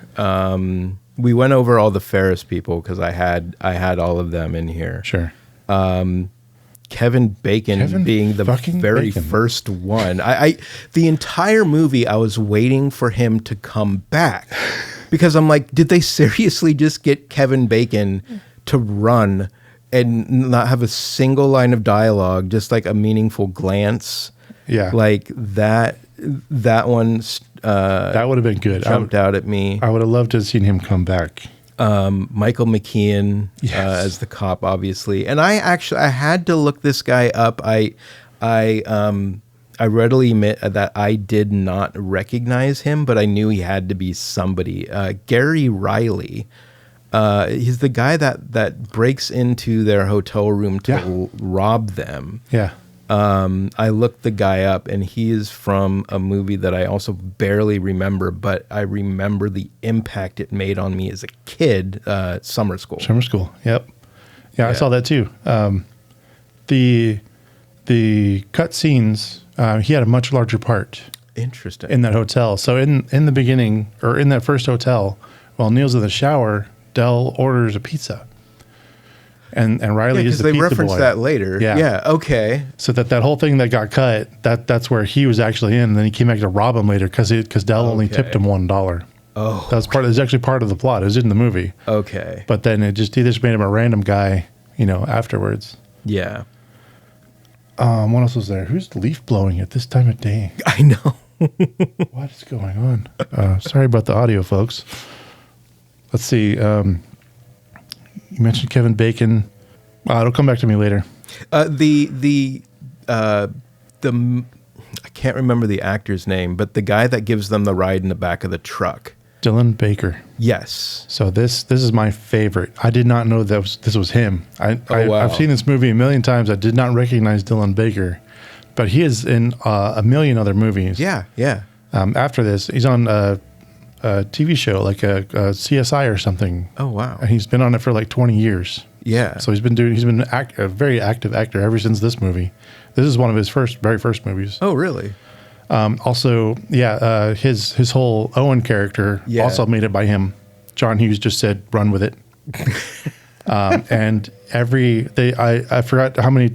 We went over all the Ferris people because I had all of them in here. Sure. Kevin Bacon being the very first one. The entire movie, I was waiting for him to come back because I'm like, did they seriously just get Kevin Bacon to run and not have a single line of dialogue, just like a meaningful glance? Yeah. Like that one that would have been good. Jumped out at me. I would have loved to have seen him come back. Michael McKean as the cop, obviously, and I had to look this guy up. I readily admit that I did not recognize him, but I knew he had to be somebody. Gary Riley, he's the guy that breaks into their hotel room to rob them. Yeah. I looked the guy up, and he is from a movie that I also barely remember, but I remember the impact it made on me as a kid, Summer School. Summer School, yep. Yeah, I saw that too. The cut scenes, he had a much larger part. Interesting. In that hotel. So in the beginning, or in that first hotel, while Neil's in the shower, Del orders a pizza. and Riley is because the they pizza reference boy. that later. Yeah. Okay. So that whole thing that got cut, that's where he was actually in, and then he came back to rob him later because Dell only tipped him $1. Oh, That was actually part of the plot. It was in the movie. Okay. But then he just made him a random guy, afterwards. Yeah. What else was there? Who's leaf blowing at this time of day? I know. What is going on? Sorry about the audio, folks. Let's see. You mentioned Kevin Bacon. It'll come back to me later. I can't remember the actor's name, but the guy that gives them the ride in the back of the truck. Dylan Baker. Yes. So this is my favorite. I did not know this was him. Wow. I've seen this movie a million times. I did not recognize Dylan Baker, but he is in a million other movies. Yeah. Yeah. After this, he's on a TV show like a CSI or something. Oh, wow. And he's been on it for like 20 years. Yeah. So he's been a very active actor ever since this movie. This is one of his very first movies. Oh, really? Also, his whole Owen character also made it by him. John Hughes just said, "Run with it." And I forgot how many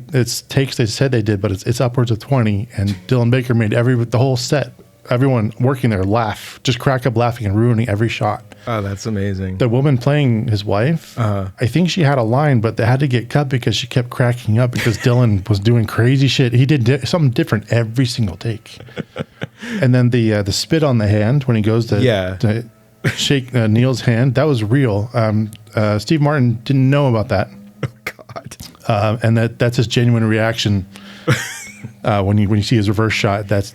takes they said they did, but it's upwards of 20. And Dylan Baker made the whole set, everyone working there laugh, just crack up laughing and ruining every shot. Oh, that's amazing. The woman playing his wife, I think she had a line, but they had to get cut because she kept cracking up because Dylan was doing crazy shit. He did something different every single take. And then the spit on the hand when he goes to shake Neil's hand, that was real. Steve Martin didn't know about that. Oh, God. And that's his genuine reaction when you see his reverse shot. That's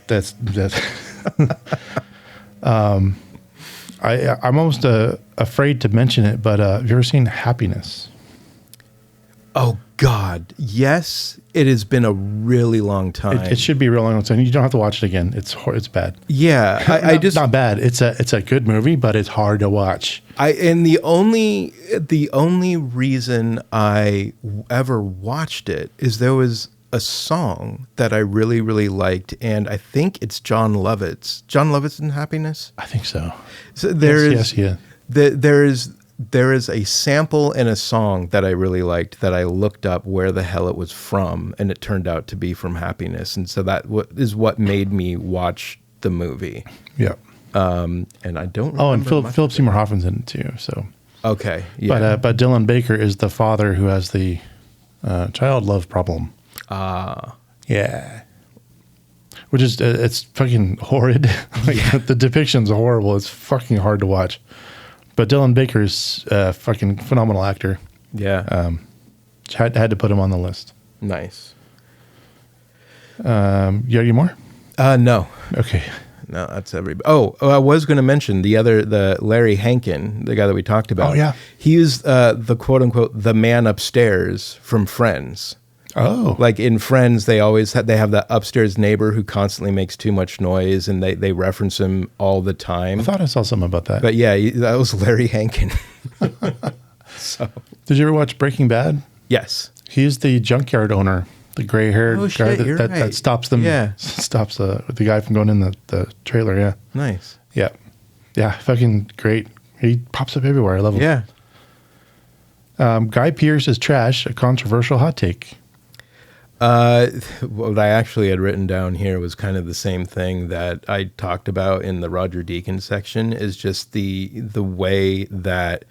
I'm almost afraid to mention it, but have you ever seen Happiness? Oh, God. Yes. It has been a really long time. It should be a real long time. You don't have to watch it again. It's bad. Yeah. I just not bad. It's a good movie, but it's hard to watch. And the only reason I ever watched it is there was a song that I really, really liked, and I think it's John Lovett's. John Lovett's in Happiness? I think so. So There is a sample in a song that I really liked that I looked up where the hell it was from, and it turned out to be from Happiness, and so that is what made me watch the movie. Yeah. And I don't remember. Oh, and Philip Seymour Hoffman's in it too. So Okay. Yeah. But Dylan Baker is the father who has the child love problem. Yeah. Which is it's fucking horrid. The depiction's horrible. It's fucking hard to watch. But Dylan Baker's a fucking phenomenal actor. Yeah. Had to put him on the list. Nice. You got any more? No. Okay. No, that's everybody. Oh, I was going to mention the Larry Hankin, the guy that we talked about. Oh, yeah. He is the quote unquote the man upstairs from Friends. Oh, Like in Friends, they have that upstairs neighbor who constantly makes too much noise, and they reference him all the time. I thought I saw something about that. But yeah, that was Larry Hankin. So Did you ever watch Breaking Bad? yes, He's the junkyard owner, the gray-haired guy shit, you're that right. stops them. Yeah. Stops the guy from going in the trailer. Yeah. nice. Yeah. Yeah. Fucking great. He pops up everywhere. I love him. Yeah. Guy Pearce is trash, a controversial hot take. What I actually had written down here was kind of the same thing that I talked about in the Roger Deakins section, is just the way that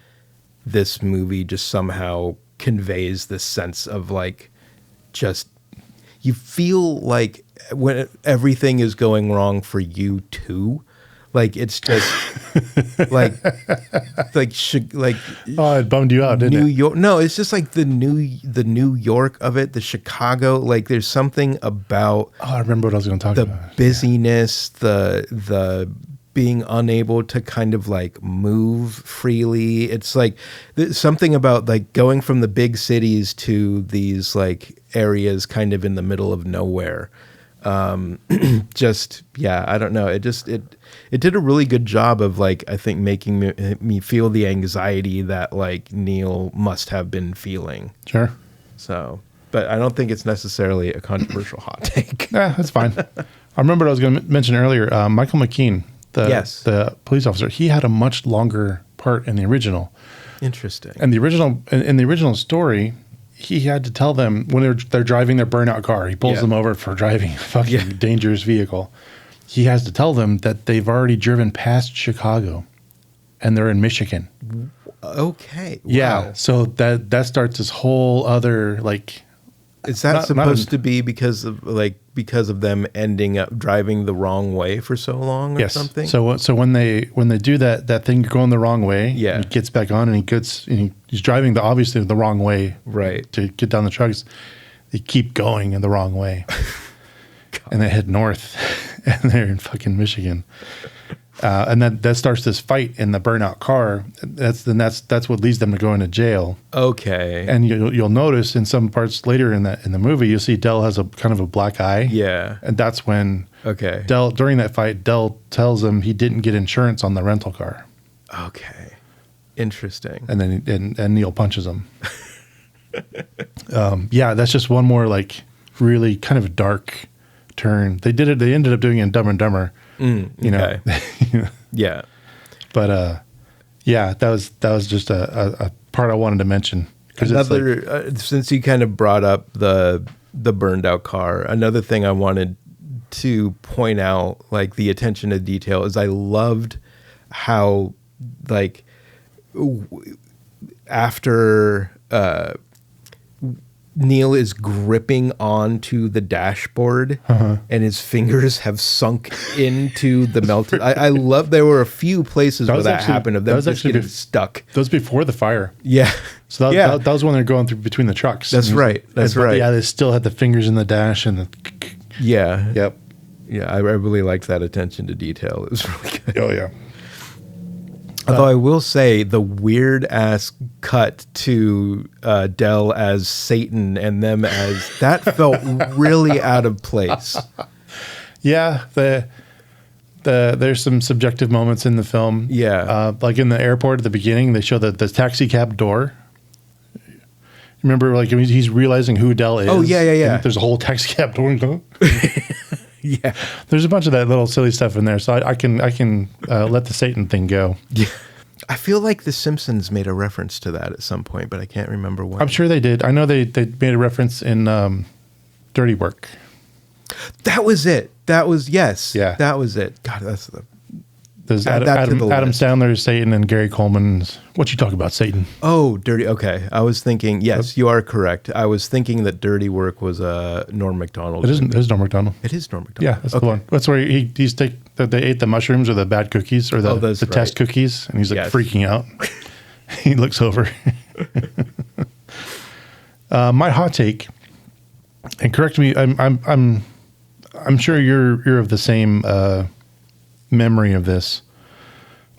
this movie just somehow conveys this sense of like, just you feel like when everything is going wrong for you too. Like it's just like Oh, it bummed you out, didn't New it? York. No, it's just like the New York of it, the Chicago. Like there's something about Oh, I remember what I was going to talk the about. busyness, the being unable to kind of like move freely. It's like there's something about like going from the big cities to these like areas kind of in the middle of nowhere. Just yeah, I don't know. It did a really good job of like, I think making me feel the anxiety that like Neil must have been feeling. Sure. So, but I don't think it's necessarily a controversial hot take. Yeah, that's fine. I remember what I was going to mention earlier. Michael McKean, the police officer, he had a much longer part in the original. Interesting. And the original story, he had to tell them when they're driving their burnout car. He pulls them over for driving a fucking dangerous vehicle. He has to tell them that they've already driven past Chicago, and they're in Michigan. Okay. Yeah. Wow. So that starts this whole other like. Is that supposed to be because of them ending up driving the wrong way for so long or something? So when they do that thing going the wrong way, Yeah. he gets back on and he's driving obviously the wrong way, Right. to get down the trucks. They keep going in the wrong way, and they head north, and they're in fucking Michigan. And that starts this fight in the burnout car. That's what leads them to go into jail. Okay. And you'll notice in some parts later in the movie, you'll see Dell has a kind of a black eye. Yeah. And that's when during that fight, Dell tells him he didn't get insurance on the rental car. Okay. Interesting. And then and Neil punches him. That's just one more like really kind of dark turn. They ended up doing it in Dumb and Dumber. You know. Yeah. But that was just a part I wanted to mention. Another since you kind of brought up the burned out car, another thing I wanted to point out, like the attention to detail, is I loved how like after Neil is gripping onto the dashboard and his fingers have sunk into the melted. I love, there were a few places where that happened of them just getting stuck. That was before the fire. Yeah. So that was when they're going through between the trucks. That's right. That's right. Yeah, they still had the fingers in the dash and the. Yeah. Yep. Yeah, I really liked that attention to detail. It was really good. Oh, yeah. Although I will say the weird ass cut to Dell as Satan and them as that felt really out of place. Yeah, there's some subjective moments in the film. Yeah, like in the airport at the beginning, they show the taxi cab door. Remember, like he's realizing who Dell is. Oh yeah. And there's a whole taxi cab door. Yeah, there's a bunch of that little silly stuff in there, so I can let the Satan thing go. Yeah, I feel like The Simpsons made a reference to that at some point, but I can't remember when. I'm sure they did. I know they made a reference in Dirty Work. That was it. That was yes. Yeah, that was it. God, that's the. There's Add Adam that to the list. Sandler's Satan and Gary Coleman's. What you talk about, Satan? Oh, Dirty. Okay, I was thinking. Yes, you are correct. I was thinking that Dirty Work was Norm Macdonald. It is Norm Macdonald. It is Norm Macdonald. Yeah, that's the one. That's where they ate the mushrooms or the bad cookies or the test cookies, and he's like freaking out. He looks over. My hot take, and correct me. I'm sure you're of the same memory of this.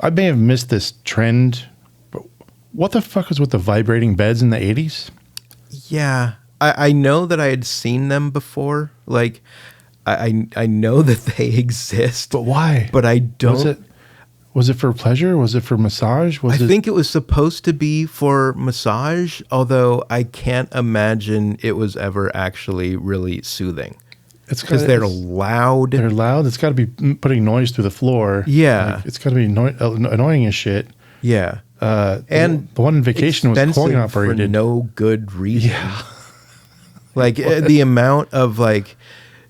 I may have missed this trend, but what the fuck was with the vibrating beds in the 80s? Yeah, I know that I had seen them before. Like, I know that they exist. But why? But I don't. Was it for pleasure? Was it for massage? I think it was supposed to be for massage, although I can't imagine it was ever actually really soothing. It's because they're loud. They're loud. It's got to be putting noise through the floor. Yeah. Like, it's got to be annoying as shit. Yeah. And the one in Vacation was coin operated. For no good reason. Yeah. Like the amount of like,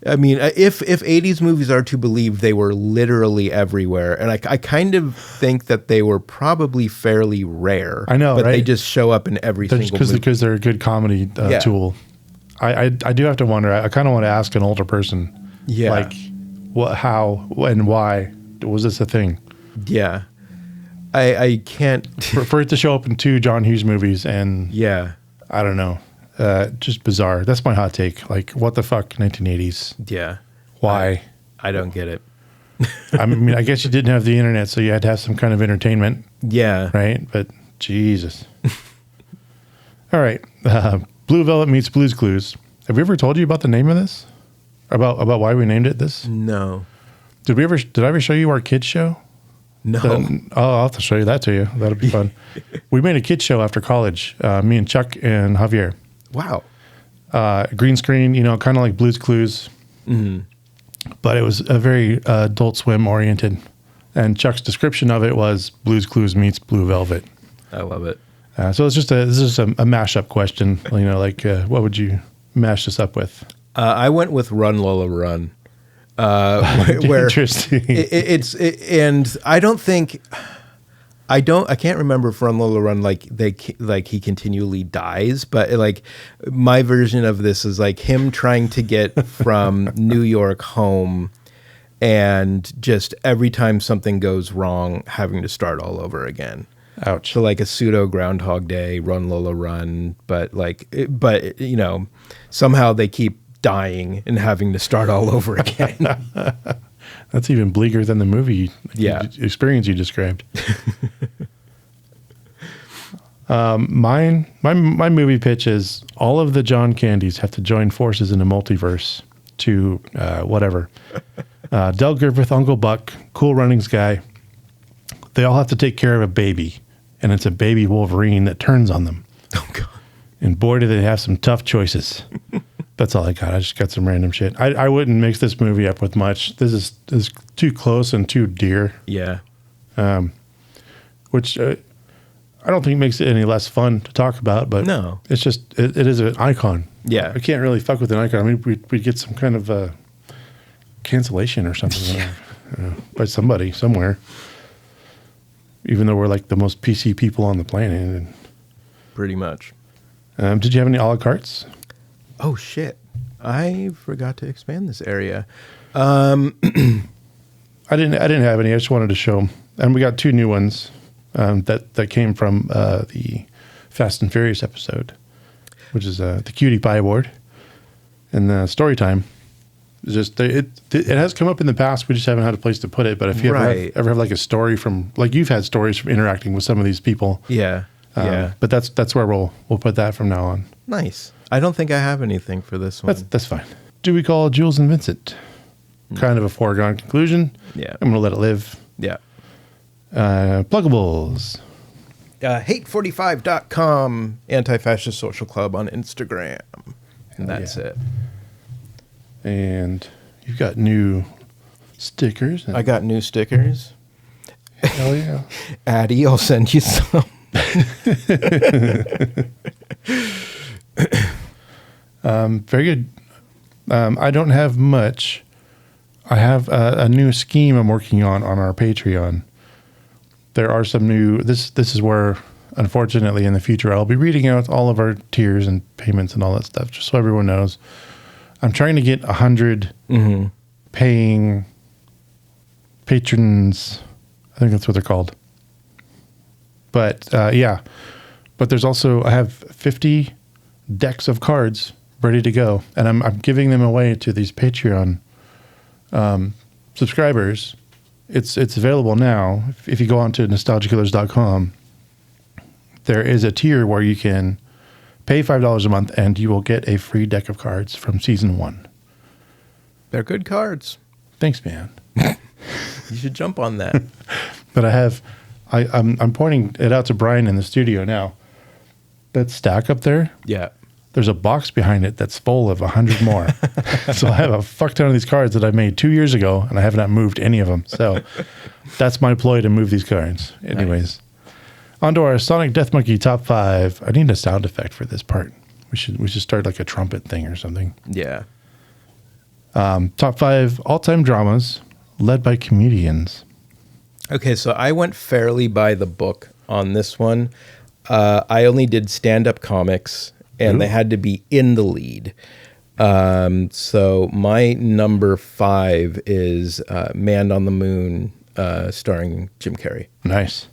I mean, if 80s movies are to believe, they were literally everywhere. And I kind of think that they were probably fairly rare. I know, but right? they just show up in every single movie. Because they're a good comedy tool. I do have to wonder. I kind of want to ask an older person. Yeah. Like, what, how, and why was this a thing? Yeah. I can't. for it to show up in 2 John Hughes movies and. Yeah. I don't know. Just bizarre. That's my hot take. Like, what the fuck, 1980s? Yeah. Why? I don't get it. I mean, I guess you didn't have the internet, so you had to have some kind of entertainment. Yeah. Right? But, Jesus. All right. Blue Velvet meets Blue's Clues. Have we ever told you about the name of this? About why we named it this? No. Did I ever show you our kids show? No. I'll have to show you that to you. That'll be fun. We made a kids show after college. Me and Chuck and Javier. Wow. Green screen, kind of like Blue's Clues. Mm-hmm. But it was a very Adult Swim oriented. And Chuck's description of it was Blue's Clues meets Blue Velvet. I love it. So this is a mashup question. Like what would you mash this up with? I went with Run Lola Run. Where Interesting. And I don't think I can't remember if Run Lola Run like he continually dies, but like my version of this is like him trying to get from New York home, and just every time something goes wrong, having to start all over again. Ouch. So like a pseudo Groundhog Day, Run Lola Run, but somehow they keep dying and having to start all over again. That's even bleaker than the movie experience you described. My movie pitch is all of the John Candys have to join forces in a multiverse to whatever. Del Griffith, Uncle Buck, Cool Runnings guy. They all have to take care of a baby, and it's a baby Wolverine that turns on them. Oh, God. And boy, do they have some tough choices. That's all I got. I just got some random shit. I wouldn't mix this movie up with much. This is too close and too dear. Yeah. Which I don't think makes it any less fun to talk about, but No. it's just, it is an icon. Yeah. I can't really fuck with an icon. I mean, we'd get some kind of cancellation or something by somebody somewhere, even though we're like the most PC people on the planet. Pretty much. Did you have any a la cartes? Oh, shit. I forgot to expand this area. I didn't have any. I just wanted to show 'em. And we got 2 new ones that came from the Fast and Furious episode, which is the Cutie Pie Award and the story time. It's just it has come up in the past. We just haven't had a place to put it. But if you ever have like a story from, like, you've had stories from interacting with some of these people. Yeah. Yeah. But that's where we'll put that from now on. Nice. I don't think I have anything for this one. That's fine. Do we call Jules and Vincent? Kind of a foregone conclusion. Yeah. I'm going to let it live. Yeah. Pluggables. Hate45.com, Anti-Fascist Social Club on Instagram. And that's it. And you've got new stickers. I got new stickers. Hell yeah. Addie, I'll send you some. Very good. I don't have much. I have a new scheme I'm working on our Patreon. There are some new. This is where, unfortunately, in the future, I'll be reading out all of our tiers and payments and all that stuff, just so everyone knows. I'm trying to get 100 paying patrons. I think that's what they're called. But yeah, but there's also, I have 50 decks of cards ready to go, and I'm giving them away to these Patreon subscribers. It's available now. If you go on to nostalgikillers.com, there is a tier where you can pay $5 a month and you will get a free deck of cards from season 1. They're good cards. Thanks, man. You should jump on that. But I'm pointing it out to Brian in the studio now. That stack up there, Yeah. there's a box behind it that's full of 100 more. So I have a fuck ton of these cards that I made 2 years ago, and I have not moved any of them. So that's my ploy to move these cards. Anyways, on to our Sonic Death Monkey top 5. I need a sound effect for this part. We should start like a trumpet thing or something. Yeah. Top 5 all-time dramas led by comedians. Okay, so I went fairly by the book on this one. I only did stand-up comics, and they had to be in the lead. So my number 5 is Man on the Moon, starring Jim Carrey. Nice.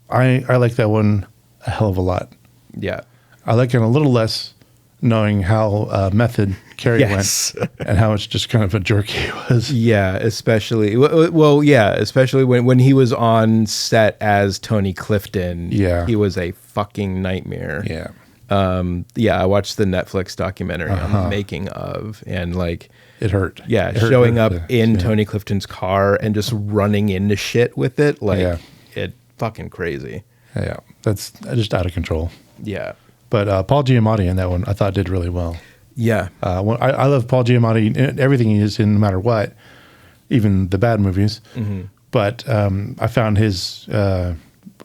I like that one a hell of a lot. Yeah. I like it a little less knowing how method Carrey Yes. went and how much just kind of a jerk he was. Yeah, especially especially when he was on set as Tony Clifton. Yeah. He was a fucking nightmare. Yeah. I watched the Netflix documentary on the making of, and like It hurt. Yeah, It hurt showing up the- in yeah. Tony Clifton's car and just running into shit with it, like Yeah. it fucking crazy. Yeah. That's just out of control. Yeah. But Paul Giamatti in that one, I thought did really well. Yeah. I love Paul Giamatti in everything he is in, no matter what, even the bad movies. Mm-hmm. But I found his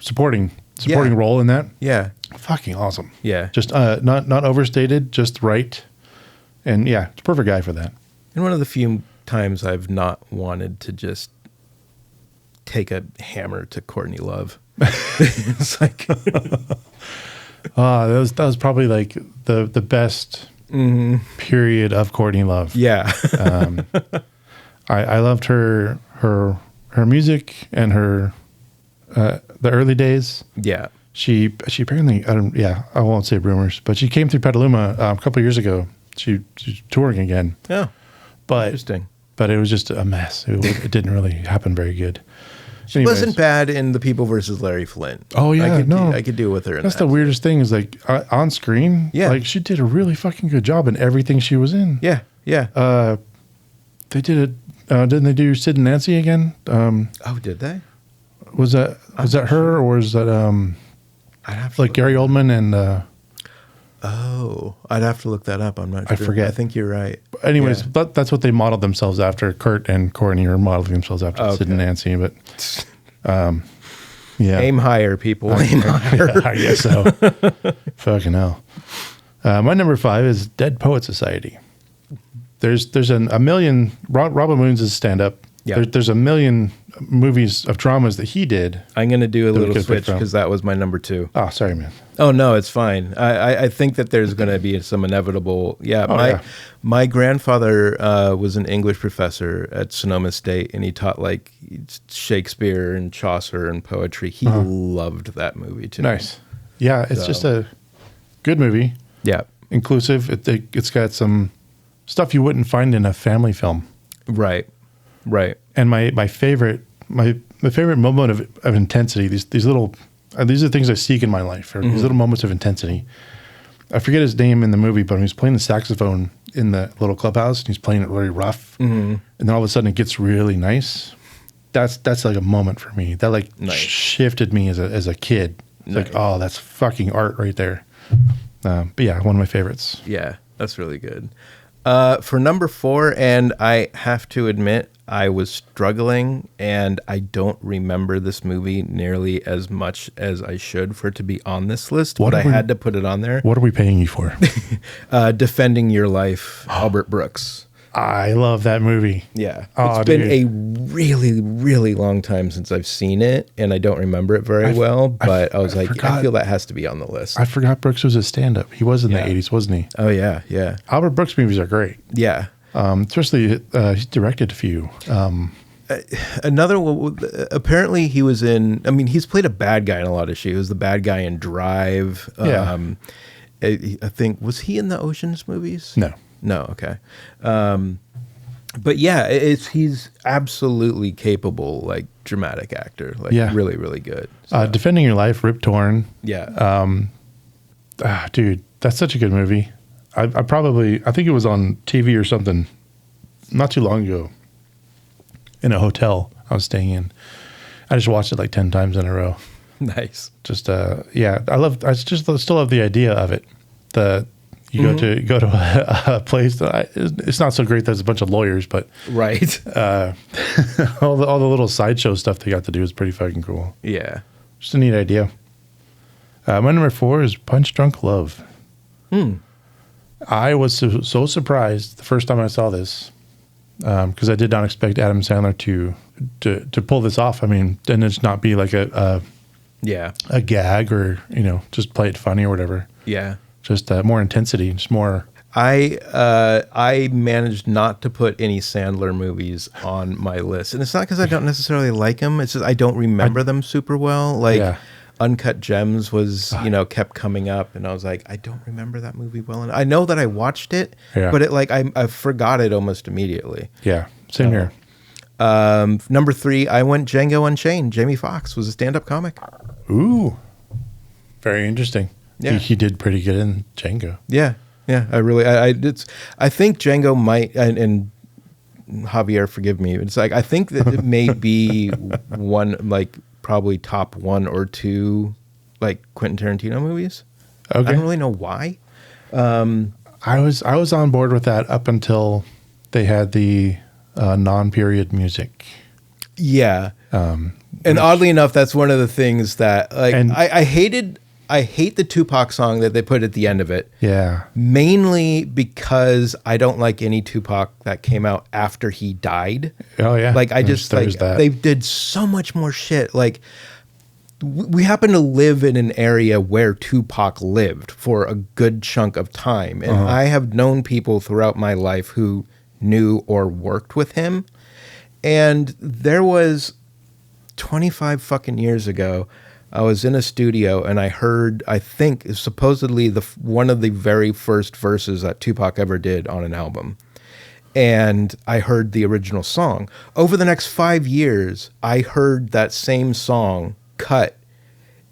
supporting supporting role in that. Yeah. Fucking awesome. Yeah. Just not overstated, just right. And yeah, it's a perfect guy for that. And one of the few times I've not wanted to just take a hammer to Courtney Love. It's like that was probably like the best period of Courtney Love. yeah. I loved her music and her the early days. Yeah. She apparently I won't say rumors, but she came through Petaluma a couple of years ago. She's touring again. Oh. But Interesting. But it was just a mess. It didn't really happen very good. She wasn't bad in The People versus Larry Flint. Oh yeah, I could deal with her. That's the weirdest thing is like on screen. Yeah, like she did a really fucking good job in everything she was in. Yeah, yeah. They did it. Didn't they do Sid and Nancy again? Oh, did they? Was that her or was that I'd have to like Gary Oldman and? I'd have to look that up. I'm not sure. I forget. I think you're right. Anyways, that's what they modeled themselves after. Kurt and Courtney are modeling themselves after Sid and Nancy, but yeah. Aim higher, people. Aim higher. Yeah, I guess so. Fucking hell. My number 5 is Dead Poet Society. There's a million. Robin Williams is stand up. Yeah. There's a million movies of dramas that he did. I'm going to do a we little could pick switch from. because that was my number 2. Oh, sorry, man. Oh no, it's fine. I think that there's going to be some inevitable. Yeah, my grandfather was an English professor at Sonoma State, and he taught like Shakespeare and Chaucer and poetry. He loved that movie too. Nice. Yeah, it's just a good movie. Yeah, inclusive. It's got some stuff you wouldn't find in a family film. Right. And my favorite moment of intensity. These little. These are things I seek in my life, or these little moments of intensity. I forget his name in the movie, but when he's playing the saxophone in the little clubhouse, and he's playing it very rough, and then all of a sudden it gets really nice. That's like a moment for me. That like shifted me as a kid. It's like, oh, that's fucking art right there. But yeah, one of my favorites. Yeah, that's really good. For number 4, and I have to admit, I was struggling, and I don't remember this movie nearly as much as I should for it to be on this list, but I had to put it on there. What are we paying you for? Defending Your Life, Albert Brooks. I love that movie. Yeah. It's been a really, really long time since I've seen it, and I don't remember it very well, but I was like, I feel that has to be on the list. I forgot Brooks was a stand-up. He was in the 80s, wasn't he? Oh, yeah, yeah. Albert Brooks movies are great. Yeah. Especially, he's directed a few. Another one, apparently he was in, I mean, he's played a bad guy in a lot of shit. He was the bad guy in Drive. Yeah. I think, was he in the Ocean's movies? No, okay. But yeah, he's absolutely capable, like dramatic actor, like really, really good. So. Defending Your Life, Rip Torn. Yeah. Dude, that's such a good movie. I think it was on TV or something not too long ago in a hotel I was staying in. I just watched it like 10 times in a row. Nice. Just, I still love the idea of it. You go to a place that it's not so great that there's a bunch of lawyers, but right. all the little sideshow stuff they got to do is pretty fucking cool. Yeah. Just a neat idea. My number 4 is Punch Drunk Love. I was so surprised the first time I saw this because I did not expect Adam Sandler to pull this off. I mean, and it's not be like a gag or just play it funny or whatever. Yeah. Just more intensity, just more. I managed not to put any Sandler movies on my list, and it's not because I don't necessarily like them. It's just I don't remember them super well. Like Uncut Gems was, kept coming up, and I was like, I don't remember that movie well enough. I know that I watched it, but I forgot it almost immediately. Yeah, same here. Number 3, I went Django Unchained. Jamie Foxx was a stand-up comic. Ooh, very interesting. Yeah, he did pretty good in Django. Yeah. I think Django might, and Javier, forgive me. It's like I think that it may be one, like probably top 1 or 2, like Quentin Tarantino movies. Okay, I don't really know why. I was on board with that up until they had the non-period music. Yeah. And oddly enough, that's one of the things that like I hate the Tupac song that they put at the end of it. Yeah. Mainly because I don't like any Tupac that came out after he died. Oh yeah. Like I just like they did so much more shit. Like we happen to live in an area where Tupac lived for a good chunk of time. And I have known people throughout my life who knew or worked with him. And there was 25 fucking years ago, I was in a studio and I heard, I think supposedly one of the very first verses that Tupac ever did on an album. And I heard the original song. Over the next 5 years, I heard that same song cut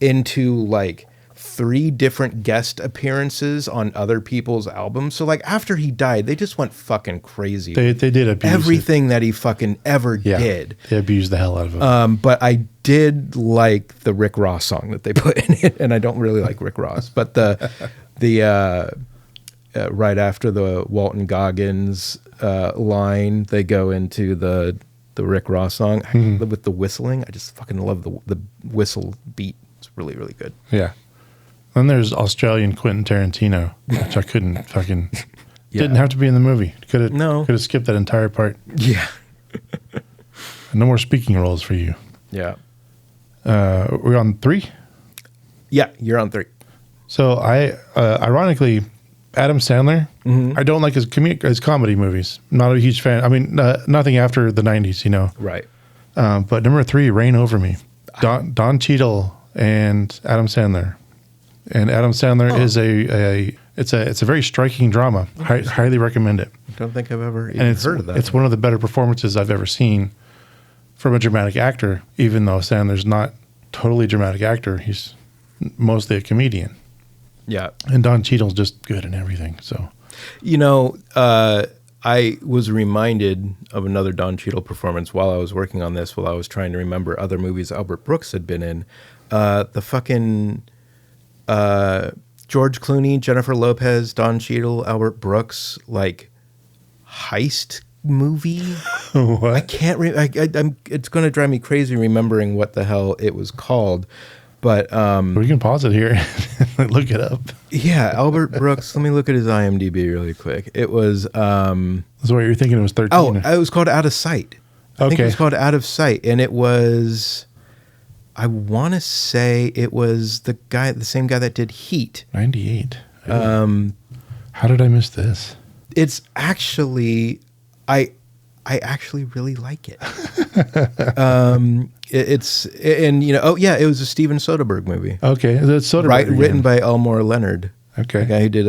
into like 3 different guest appearances on other people's albums. So like after he died, they just went fucking crazy. They did abuse everything that he fucking ever did. They abused the hell out of him. But I did like the Rick Ross song that they put in it, and I don't really like Rick Ross. But the right after the Walton Goggins line, they go into the Rick Ross song with the whistling. I just fucking love the whistle beat. It's really, really good. Yeah. Then there's Australian Quentin Tarantino, which I couldn't fucking didn't have to be in the movie. Could have skipped that entire part. Yeah. No more speaking roles for you. Yeah. We're on 3? Yeah, you're on 3. So I ironically, Adam Sandler, I don't like his comedy movies. Not a huge fan. I mean, nothing after the 90s, you know. Right. But number 3, Reign Over Me. Don Cheadle and Adam Sandler. And Adam Sandler is it's a very striking drama. Highly recommend it. I don't think I've ever even heard of that. It's one of the better performances I've ever seen from a dramatic actor, even though Sandler's not totally a dramatic actor. He's mostly a comedian. Yeah. And Don Cheadle's just good in everything. So, you know, I was reminded of another Don Cheadle performance while I was working on this, while I was trying to remember other movies Albert Brooks had been in. The fucking George Clooney, Jennifer Lopez, Don Cheadle, Albert Brooks, like heist movie. What? I can't. It's going to drive me crazy remembering what the hell it was called. But we can pause it here and look it up. Yeah, Albert Brooks. Let me look at his IMDb really quick. It was. That's what you're thinking. It was 13. Oh, it was called Out of Sight. I think it was called Out of Sight, and it was. I want to say it was the same guy that did Heat. 98. How did I miss this? It's actually, I actually really like it. And you know, it was a Steven Soderbergh movie. Okay, that's Soderbergh. Written by Elmore Leonard. Okay, the guy who did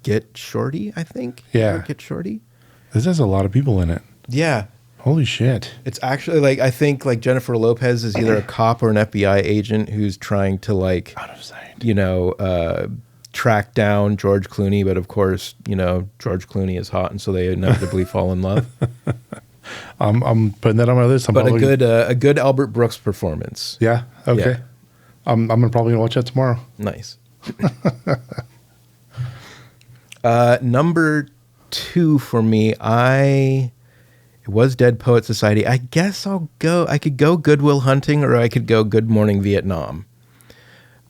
Get Shorty, I think. Yeah, Get Shorty. This has a lot of people in it. Yeah. Holy shit. It's actually like, I think like Jennifer Lopez is either a cop or an FBI agent who's trying to like, out of sight, you know, track down George Clooney. But of course, you know, George Clooney is hot. And so they inevitably fall in love. I'm putting that on my list. But a good Albert Brooks performance. Yeah. Okay. Yeah. I'm probably going to watch that tomorrow. Nice. Number 2 for me, it was Dead Poet Society. I guess I could go Good Will Hunting, or I could go Good Morning Vietnam.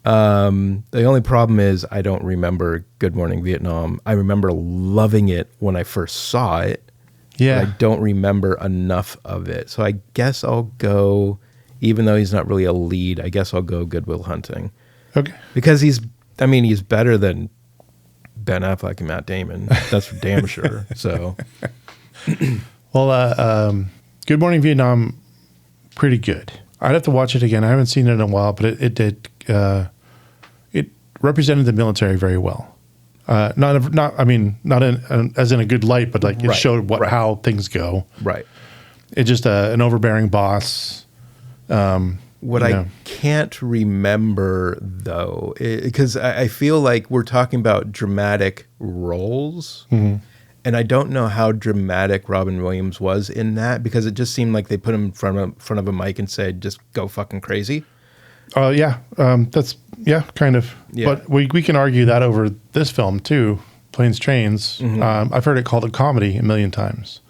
The only problem is I don't remember Good Morning Vietnam. I remember loving it when I first saw it. Yeah. But I don't remember enough of it. So I guess I'll go, even though he's not really a lead, I guess I'll go Good Will Hunting. Okay. Because he's better than Ben Affleck and Matt Damon. That's for damn sure. So... Well, Good Morning Vietnam, pretty good. I'd have to watch it again. I haven't seen it in a while, but it did. It represented the military very well. Not as in a good light, but like it showed how things go. Right. It's just an overbearing boss. What I can't remember though, because I feel like we're talking about dramatic roles. Mm-hmm. And I don't know how dramatic Robin Williams was in that, because it just seemed like they put him in front of a mic and said, just go fucking crazy. Yeah. That's kind of. Yeah. But we can argue that over this film too, Planes, Trains. Mm-hmm. I've heard it called a comedy a million times.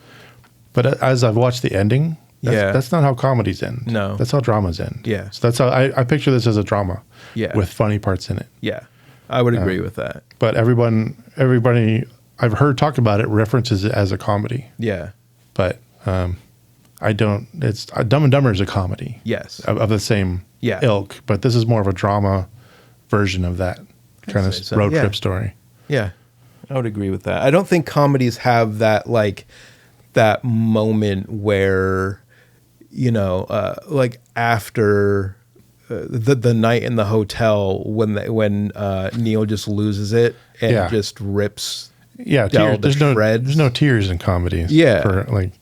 But as I've watched the ending, Yeah. that's not how comedies end. No. That's how dramas end. Yeah. So that's how I picture this as a drama. Yeah. With funny parts in it. Yeah. I would agree with that. But everybody I've heard talk about it references it as a comedy. Yeah. But I don't. It's Dumb and Dumber is a comedy. Yes. Of the same Yeah. ilk, but this is more of a drama version of that kind of say so, road yeah. trip story. Yeah. I would agree with that. I don't think comedies have that like that moment where like after the night in the hotel when Neil just loses it and Yeah. just rips Yeah, Del tears. to shreds. There's no tears in comedies. Yeah. For like,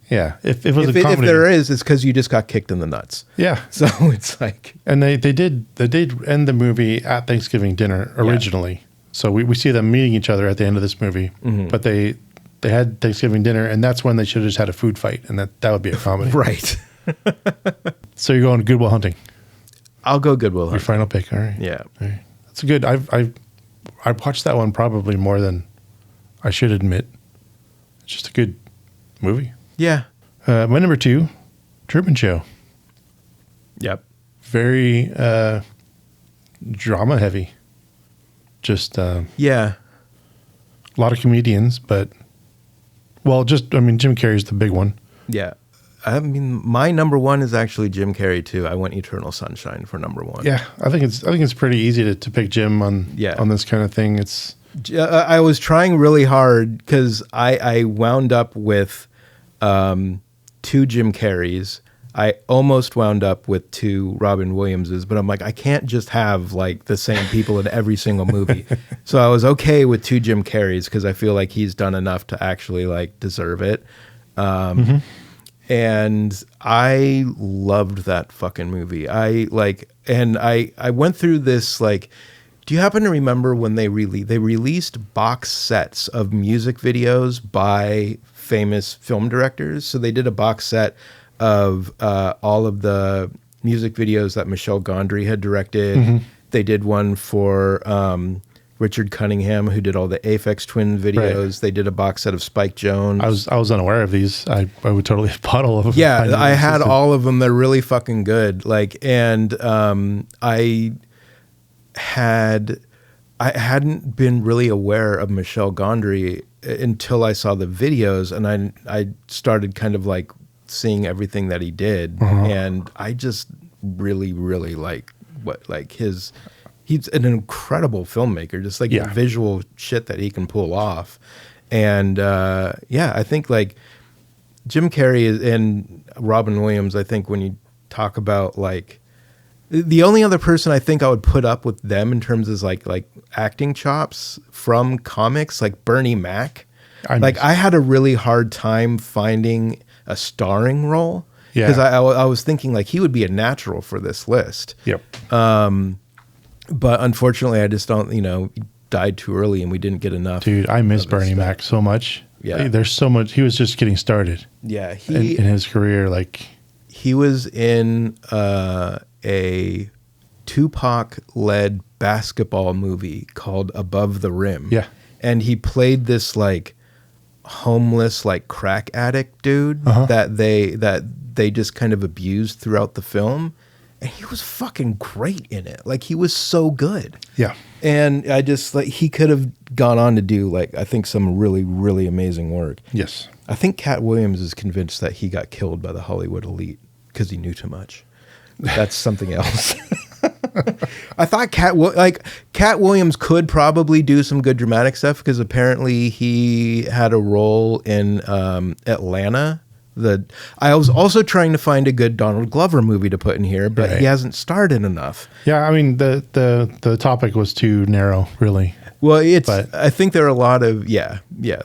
yeah. If it was if a comedy, there is, it's because you just got kicked in the nuts. yeah. So it's like And they did end the movie at Thanksgiving dinner originally. So we see them meeting each other at the end of this movie, Mm-hmm. but they had Thanksgiving dinner, and that's when they should have just had a food fight, and that would be a comedy. right. So you're going Good Will Hunting. I'll go Goodwill Your Hunting. final pick. All right. Yeah. All right. That's a good. I watched that one probably more than I should admit. It's just a good movie. Yeah. My number 2, Truman Show. Yep. Very drama heavy. Just Yeah. a lot of comedians, but Jim Carrey's the big one. Yeah. I mean, my number 1 is actually Jim Carrey too. I went Eternal Sunshine for number 1. Yeah, I think it's pretty easy to pick Jim on this kind of thing. It's I was trying really hard because I wound up with 2 Jim Carreys. I almost wound up with 2 Robin Williamses, but I'm like, I can't just have like the same people in every single movie. So I was okay with 2 Jim Carreys because I feel like he's done enough to actually like deserve it. And I loved that fucking movie. I went through this like, do you happen to remember when they released box sets of music videos by famous film directors? So they did a box set of all of the music videos that Michel Gondry had directed. Mm-hmm. They did one for Richard Cunningham, who did all the Aphex Twin videos. Right. They did a box set of Spike Jonze. I was unaware of these. I would totally have bought all of them. Yeah, I had all of them. They're really fucking good. Like, and I hadn't been really aware of Michel Gondry until I saw the videos, and I started kind of like seeing everything that he did, and I just really, really like he's an incredible filmmaker, just like the visual shit that he can pull off. And I think like Jim Carrey and Robin Williams, I think when you talk about like the only other person I think I would put up with them in terms of like acting chops from comics, like Bernie Mac. I had a really hard time finding a starring role because I was thinking like he would be a natural for this list. Yep. But unfortunately, I just don't, he died too early and we didn't get enough. Dude, I miss Bernie Mac so much. Yeah. There's so much. He was just getting started. Yeah. In his career. Like, he was in a Tupac-led basketball movie called Above the Rim. Yeah. And he played this like homeless, like crack addict dude that they just kind of abused throughout the film. And he was fucking great in it. Like, he was so good. Yeah. And I just, like, he could have gone on to do, like, I think some really, really amazing work. Yes. I think Cat Williams is convinced that he got killed by the Hollywood elite because he knew too much. But that's something else. I thought Cat Williams could probably do some good dramatic stuff because apparently he had a role in Atlanta. I was also trying to find a good Donald Glover movie to put in here, but he hasn't starred in enough. Yeah, I mean the topic was too narrow, really. Well, I think there are a lot of there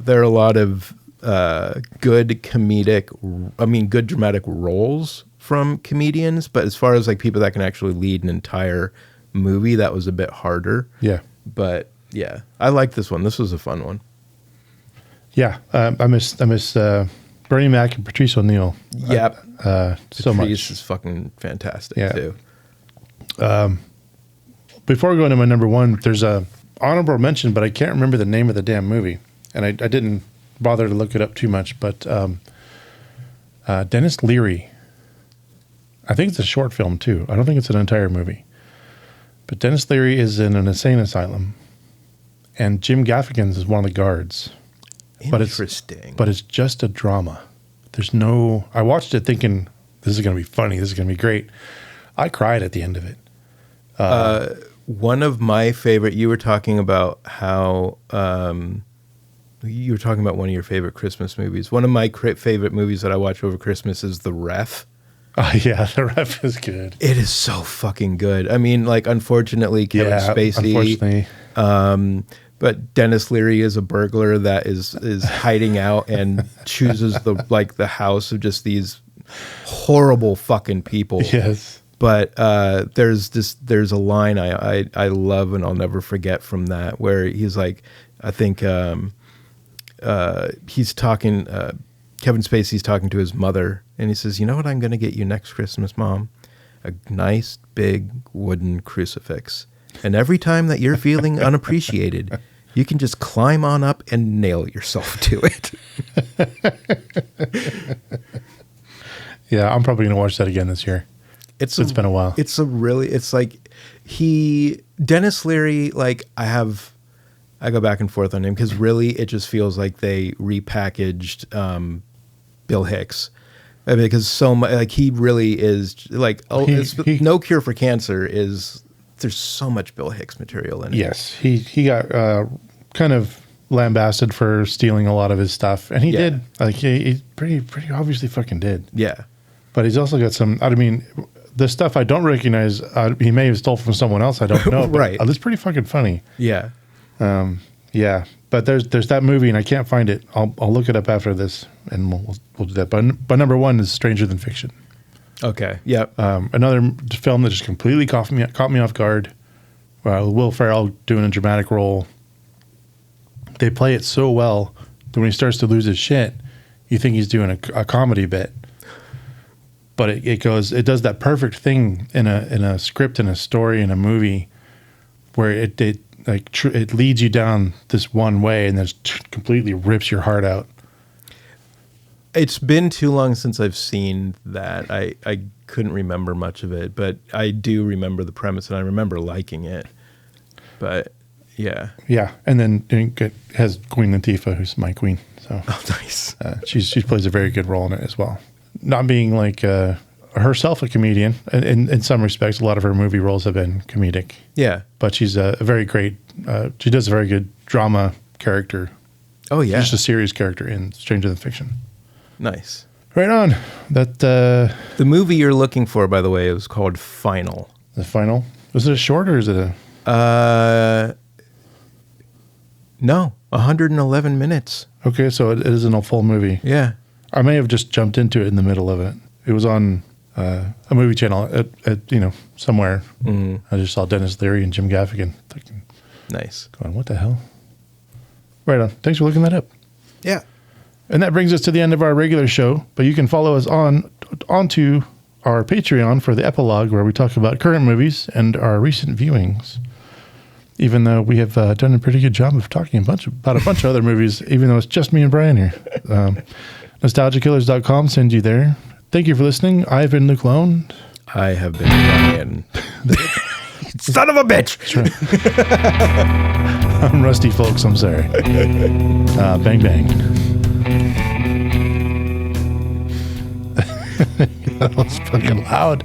are a lot of good good dramatic roles from comedians, but as far as like people that can actually lead an entire movie, that was a bit harder. Yeah. But yeah, I like this one. This was a fun one. Yeah, I miss Bernie Mac and Patrice O'Neill. Yep. So much. Patrice is fucking fantastic too. Before we go into my number 1, there's a honorable mention, but I can't remember the name of the damn movie, and I didn't bother to look it up too much. But Dennis Leary. I think it's a short film too. I don't think it's an entire movie. But Dennis Leary is in an insane asylum, and Jim Gaffigan's is one of the guards. Interesting. But it's just a drama. There's no... I watched it thinking, this is going to be funny. This is going to be great. I cried at the end of it. One of my favorite... You were talking about how... you were talking about one of your favorite Christmas movies. One of my favorite movies that I watch over Christmas is The Ref. Oh, yeah, The Ref is good. It is so fucking good. I mean, like, unfortunately, Kevin Spacey... Unfortunately. But Dennis Leary is a burglar that is hiding out and chooses the house of just these horrible fucking people. Yes. But there's a line I love and I'll never forget from that, where he's like, I think he's talking, Kevin Spacey's talking to his mother, and he says, "You know what I'm going to get you next Christmas, Mom? A nice big wooden crucifix. And every time that you're feeling unappreciated, you can just climb on up and nail yourself to it." Yeah, I'm probably going to watch that again this year. It's been a while. It's like Dennis Leary, like I go back and forth on him because really it just feels like they repackaged Bill Hicks. Because so much, like, he really is like, No Cure for Cancer is... There's so much Bill Hicks material in it. Yes, he got kind of lambasted for stealing a lot of his stuff, and he did. Like he pretty obviously fucking did. Yeah, but he's also got some. I mean, the stuff I don't recognize, he may have stole from someone else. I don't know. Right, it's pretty fucking funny. Yeah, yeah. But there's that movie, and I can't find it. I'll look it up after this, and we'll do that. But number one is Stranger Than Fiction. Okay. Yep. Another film that just completely caught me off guard. Will Ferrell doing a dramatic role. They play it so well that when he starts to lose his shit, you think he's doing a comedy bit. But it does that perfect thing in a script, in a story, in a movie, where it leads you down this one way and then completely rips your heart out. It's been too long since I've seen that. I couldn't remember much of it, but I do remember the premise and I remember liking it. But yeah. Yeah. And then it has Queen Latifah, who's my queen. So nice. She plays a very good role in it as well. Not being like herself a comedian, in some respects, a lot of her movie roles have been comedic. Yeah. But she's a very great, she does a very good drama character. Oh, yeah. She's just a serious character in Stranger Than Fiction. Nice. Right on. That the movie you're looking for, by the way, is called Final. The Final? Was it a short or is it a... No, 111 minutes. Okay, so it isn't a full movie. Yeah. I may have just jumped into it in the middle of it. It was on a movie channel at somewhere. Mm. I just saw Dennis Leary and Jim Gaffigan. Nice. Going, what the hell? Right on. Thanks for looking that up. Yeah. And that brings us to the end of our regular show, but you can follow us onto our Patreon for the epilogue, where we talk about current movies and our recent viewings. Even though we have done a pretty good job of talking about a bunch of other movies, even though it's just me and Brian here. NostalgiaKillers.com sends you there. Thank you for listening. I've been Luke Lone. I have been Brian. Son of a bitch! I'm Rusty, folks. I'm sorry. Bang, bang. That was fucking loud.